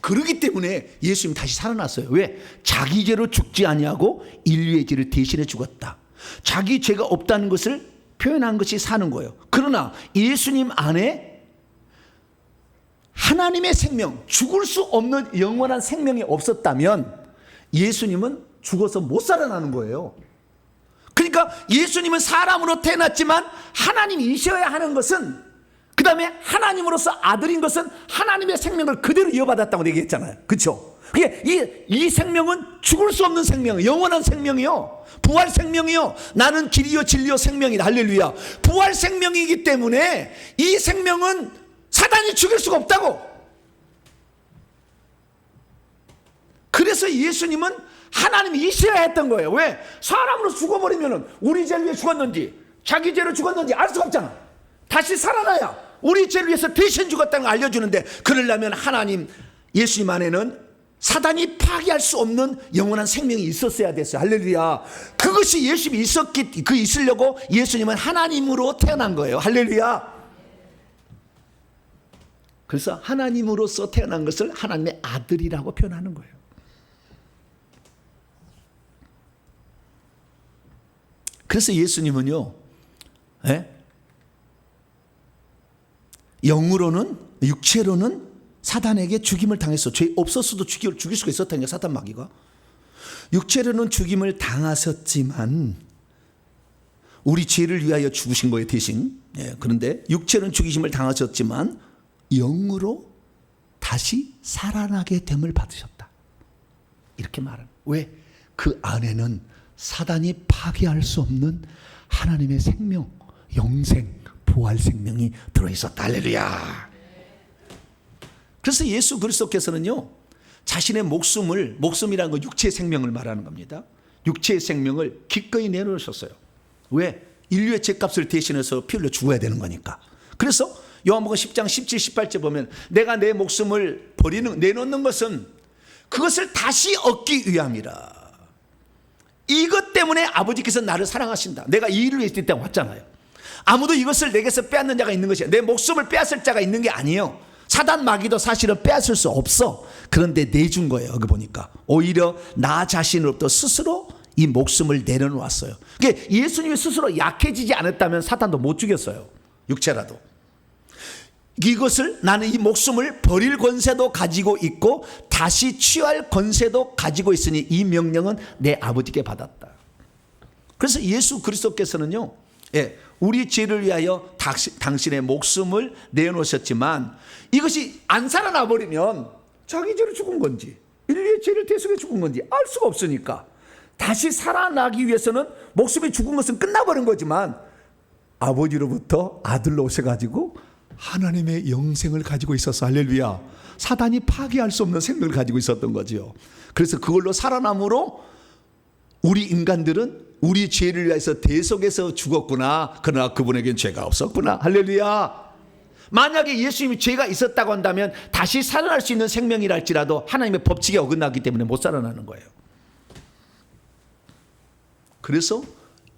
그렇기 때문에 예수님이 다시 살아났어요. 왜? 자기 죄로 죽지 아니하고 인류의 죄를 대신해 죽었다. 자기 죄가 없다는 것을 표현한 것이 사는 거예요. 그러나 예수님 안에 하나님의 생명, 죽을 수 없는 영원한 생명이 없었다면 예수님은 죽어서 못 살아나는 거예요. 그러니까 예수님은 사람으로 태어났지만 하나님이셔야 하는 것은, 그 다음에 하나님으로서 아들인 것은 하나님의 생명을 그대로 이어받았다고 얘기했잖아요. 그렇죠? 이 생명은 죽을 수 없는 생명, 영원한 생명이요, 부활 생명이요, 나는 길이요 진리요 생명이다. 할렐루야. 부활 생명이기 때문에 이 생명은 사단이 죽일 수가 없다고. 그래서 예수님은 하나님이셔야 했던 거예요. 왜? 사람으로 죽어버리면 우리 죄를 위해 죽었는지 자기 죄로 죽었는지 알 수가 없잖아. 다시 살아나야 우리 죄를 위해서 대신 죽었다는 걸 알려주는데, 그러려면 하나님 예수님 안에는 사단이 파괴할 수 없는 영원한 생명이 있었어야 됐어요. 할렐루야. 그것이 예수님이 있으려고 예수님은 하나님으로 태어난 거예요. 할렐루야. 그래서 하나님으로서 태어난 것을 하나님의 아들이라고 표현하는 거예요. 그래서 예수님은요, 영으로는, 육체로는 사단에게 죽임을 당했어. 죄 없었어도 죽일 수가 있었다니까, 사단 마귀가. 육체로는 죽임을 당하셨지만 우리 죄를 위하여 죽으신 거예요, 대신. 그런데 육체는 죽이심을 당하셨지만 영으로 다시 살아나게 됨을 받으셨다. 이렇게 말은. 왜? 그 안에는 사단이 파괴할 수 없는 하나님의 생명, 영생, 부활 생명이 들어있었다. 할렐루야. 그래서 예수 그리스도께서는요, 자신의 목숨이라는 건 육체의 생명을 말하는 겁니다. 육체의 생명을 기꺼이 내놓으셨어요. 왜? 인류의 죄값을 대신해서 피 흘려 죽어야 되는 거니까. 그래서 요한복음 10장 17, 18절 보면 내가 내 목숨을 내놓는 것은 그것을 다시 얻기 위함이라. 이것 때문에 아버지께서 나를 사랑하신다. 내가 이 일을 했을 때 왔잖아요. 아무도 이것을 내게서 빼앗는 자가 있는 것이야. 내 목숨을 빼앗을 자가 있는 게 아니에요. 사단 마귀도 사실은 빼앗을 수 없어. 그런데 내준 거예요. 여기 보니까 오히려 나 자신으로부터 스스로 이 목숨을 내려놓았어요. 그러니까 예수님이 스스로 약해지지 않았다면 사탄도 못 죽였어요. 육체라도. 이것을, 나는 이 목숨을 버릴 권세도 가지고 있고 다시 취할 권세도 가지고 있으니 이 명령은 내 아버지께 받았다. 그래서 예수 그리스도께서는요, 우리 죄를 위하여 당신의 목숨을 내놓으셨지만 이것이 안 살아나 버리면 자기 죄로 죽은 건지 인류의 죄를 대속해 죽은 건지 알 수가 없으니까 다시 살아나기 위해서는 목숨이 죽은 것은 끝나버린 거지만 아버지로부터 아들로 오셔가지고 하나님의 영생을 가지고 있어서, 할렐루야, 사단이 파괴할 수 없는 생명을 가지고 있었던 거죠. 그래서 그걸로 살아남으로 우리 인간들은 우리 죄를 위해서 대속해서 죽었구나. 그러나 그분에겐 죄가 없었구나. 할렐루야. 만약에 예수님이 죄가 있었다고 한다면 다시 살아날 수 있는 생명이라 할지라도 하나님의 법칙에 어긋나기 때문에 못 살아나는 거예요. 그래서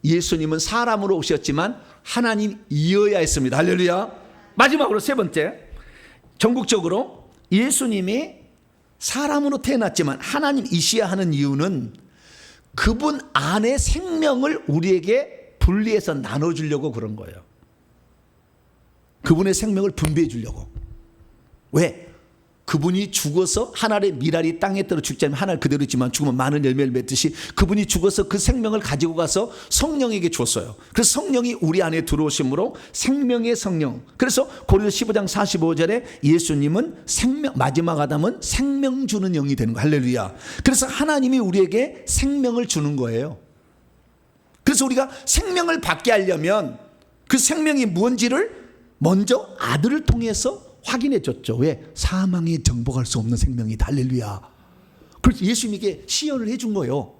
예수님은 사람으로 오셨지만 하나님이어야 했습니다. 할렐루야. 마지막으로 세 번째, 전국적으로 예수님이 사람으로 태어났지만 하나님이셔야 하는 이유는 그분 안에 생명을 우리에게 분리해서 나눠주려고 그런 거예요. 그분의 생명을 분배해 주려고. 왜? 그분이 죽어서 하늘의 미랄이 땅에 떨어 죽지 않으면 하늘 그대로 있지만 죽으면 많은 열매를 맺듯이 그분이 죽어서 그 생명을 가지고 가서 성령에게 줬어요. 그래서 성령이 우리 안에 들어오심으로 생명의 성령. 그래서 고린도서 15장 45절에 예수님은 생명, 마지막 아담은 생명 주는 영이 되는 거예요. 할렐루야. 그래서 하나님이 우리에게 생명을 주는 거예요. 그래서 우리가 생명을 받게 하려면 그 생명이 뭔지를 먼저 아들을 통해서 확인해 줬죠. 왜? 사망에 정복할 수 없는 생명이다. 할렐루야. 그래서 예수님에게 시연을 해준 거예요.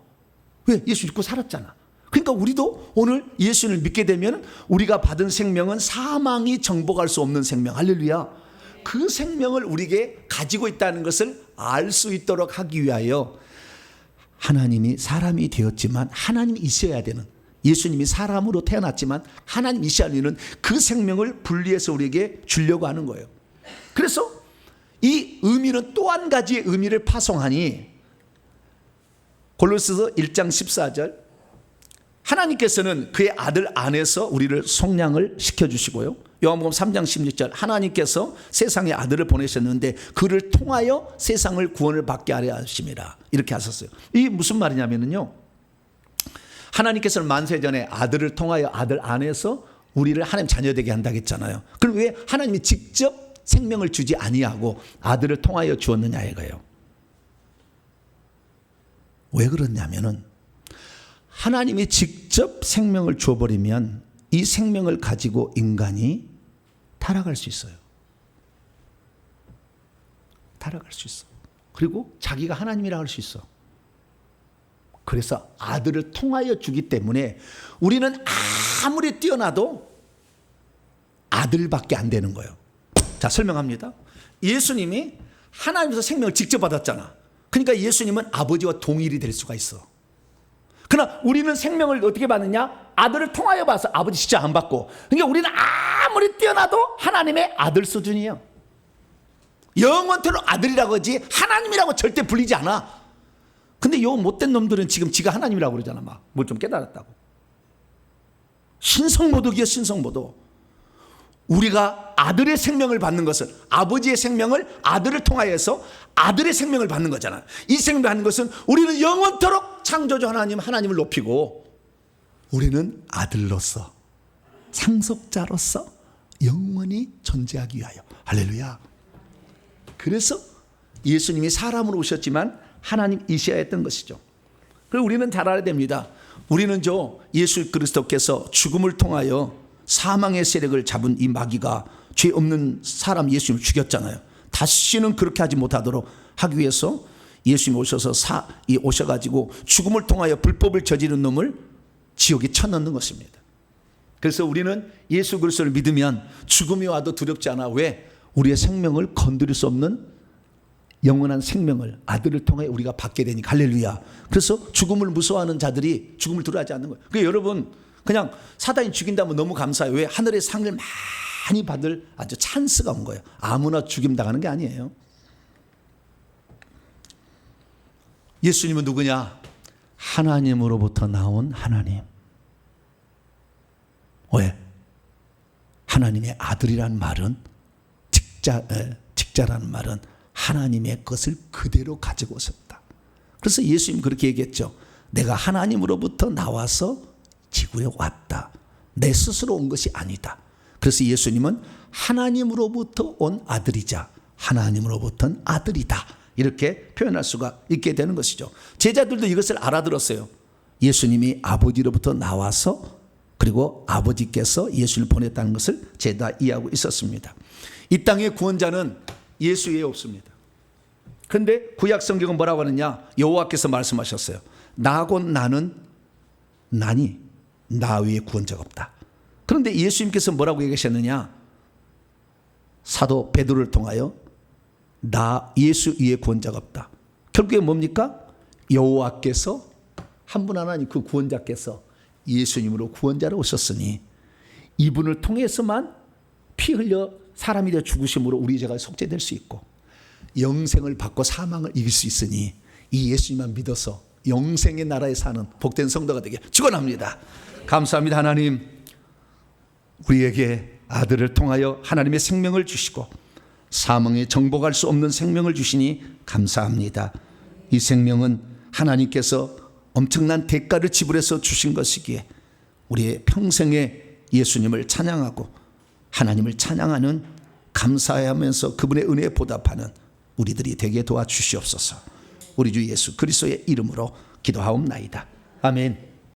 왜? 예수 믿고 살았잖아. 그러니까 우리도 오늘 예수를 믿게 되면 우리가 받은 생명은 사망이 정복할 수 없는 생명. 할렐루야. 그 생명을 우리에게 가지고 있다는 것을 알 수 있도록 하기 위하여 하나님이 사람이 되었지만 하나님이 있어야 되는, 예수님이 사람으로 태어났지만 하나님 이시아는 그 생명을 분리해서 우리에게 주려고 하는 거예요. 그래서 이 의미는 또 한 가지의 의미를 파송하니 골로새서 1장 14절 하나님께서는 그의 아들 안에서 우리를 속량을 시켜주시고요. 요한복음 3장 16절 하나님께서 세상에 아들을 보내셨는데 그를 통하여 세상을 구원을 받게 하려 하심이라 이렇게 하셨어요. 이게 무슨 말이냐면요, 하나님께서는 만세전에 아들을 통하여 아들 안에서 우리를 하나님 자녀되게 한다고 했잖아요. 그럼 왜 하나님이 직접 생명을 주지 아니하고 아들을 통하여 주었느냐 이거예요. 왜 그러냐면은 하나님이 직접 생명을 줘버리면 이 생명을 가지고 인간이 타락할 수 있어요. 타락할 수 있어. 그리고 자기가 하나님이라 할 수 있어. 그래서 아들을 통하여 주기 때문에 우리는 아무리 뛰어나도 아들밖에 안 되는 거예요. 자, 설명합니다. 예수님이 하나님에서 생명을 직접 받았잖아. 그러니까 예수님은 아버지와 동일이 될 수가 있어. 그러나 우리는 생명을 어떻게 받느냐? 아들을 통하여 봐서 아버지 진짜 안 받고. 그러니까 우리는 아무리 뛰어나도 하나님의 아들 수준이에요. 영원토록 아들이라고 하지 하나님이라고 절대 불리지 않아. 근데 요 못된 놈들은 지금 지가 하나님이라고 그러잖아. 막 뭘 좀 깨달았다고. 신성모독이야, 신성모독. 우리가 아들의 생명을 받는 것은 아버지의 생명을 아들을 통하여서 아들의 생명을 받는 거잖아. 이 생명을 받는 것은 우리는 영원토록 창조주 하나님을 높이고 우리는 아들로서 상속자로서 영원히 존재하기 위하여. 할렐루야. 그래서 예수님이 사람으로 오셨지만 하나님이셔야했던 것이죠. 그리고 우리는 잘 알아야 됩니다. 우리는 예수 그리스도께서 죽음을 통하여 사망의 세력을 잡은 이 마귀가 죄 없는 사람 예수님을 죽였잖아요. 다시는 그렇게 하지 못하도록 하기 위해서 예수님이 오셔가지고 죽음을 통하여 불법을 저지른 놈을 지옥에 쳐넣는 것입니다. 그래서 우리는 예수 그리스도를 믿으면 죽음이 와도 두렵지 않아. 왜? 우리의 생명을 건드릴 수 없는 영원한 생명을 아들을 통해 우리가 받게 되니까. 할렐루야. 그래서 죽음을 무서워하는 자들이 죽음을 두려워하지 않는 거예요. 그러니까 여러분 그냥 사단이 죽인다면 너무 감사해요. 왜? 하늘의 상을 많이 받을 아주 찬스가 온 거예요. 아무나 죽임 당하는 게 아니에요. 예수님은 누구냐? 하나님으로부터 나온 하나님. 왜? 하나님의 아들이라는 말은 직자라는 말은 하나님의 것을 그대로 가지고 오셨다. 그래서 예수님 그렇게 얘기했죠. 내가 하나님으로부터 나와서 지구에 왔다. 내 스스로 온 것이 아니다. 그래서 예수님은 하나님으로부터 온 아들이자 하나님으로부터는 아들이다. 이렇게 표현할 수가 있게 되는 것이죠. 제자들도 이것을 알아들었어요. 예수님이 아버지로부터 나와서 그리고 아버지께서 예수를 보냈다는 것을 제가 이해하고 있었습니다. 이 땅의 구원자는 예수 외에 없습니다. 그런데 구약 성경은 뭐라고 하느냐? 여호와께서 말씀하셨어요. 나하고 나는 나니 나 외에 구원자가 없다. 그런데 예수님께서 뭐라고 얘기하셨느냐? 사도 베드로를 통하여 나 예수 위에 구원자가 없다. 결국에 뭡니까? 여호와께서 한 분 하나님 그 구원자께서 예수님으로 구원자로 오셨으니 이분을 통해서만 피 흘려 사람이 되어 죽으심으로 우리 죄가 속죄될 수 있고 영생을 받고 사망을 이길 수 있으니 이 예수님만 믿어서 영생의 나라에 사는 복된 성도가 되게 축원합니다. 감사합니다. 하나님 우리에게 아들을 통하여 하나님의 생명을 주시고 사망에 정복할 수 없는 생명을 주시니 감사합니다. 이 생명은 하나님께서 엄청난 대가를 지불해서 주신 것이기에 우리의 평생에 예수님을 찬양하고 하나님을 찬양하는, 감사하면서 그분의 은혜에 보답하는 우리들이 되게 도와주시옵소서. 우리 주 예수 그리스도의 이름으로 기도하옵나이다. 아멘.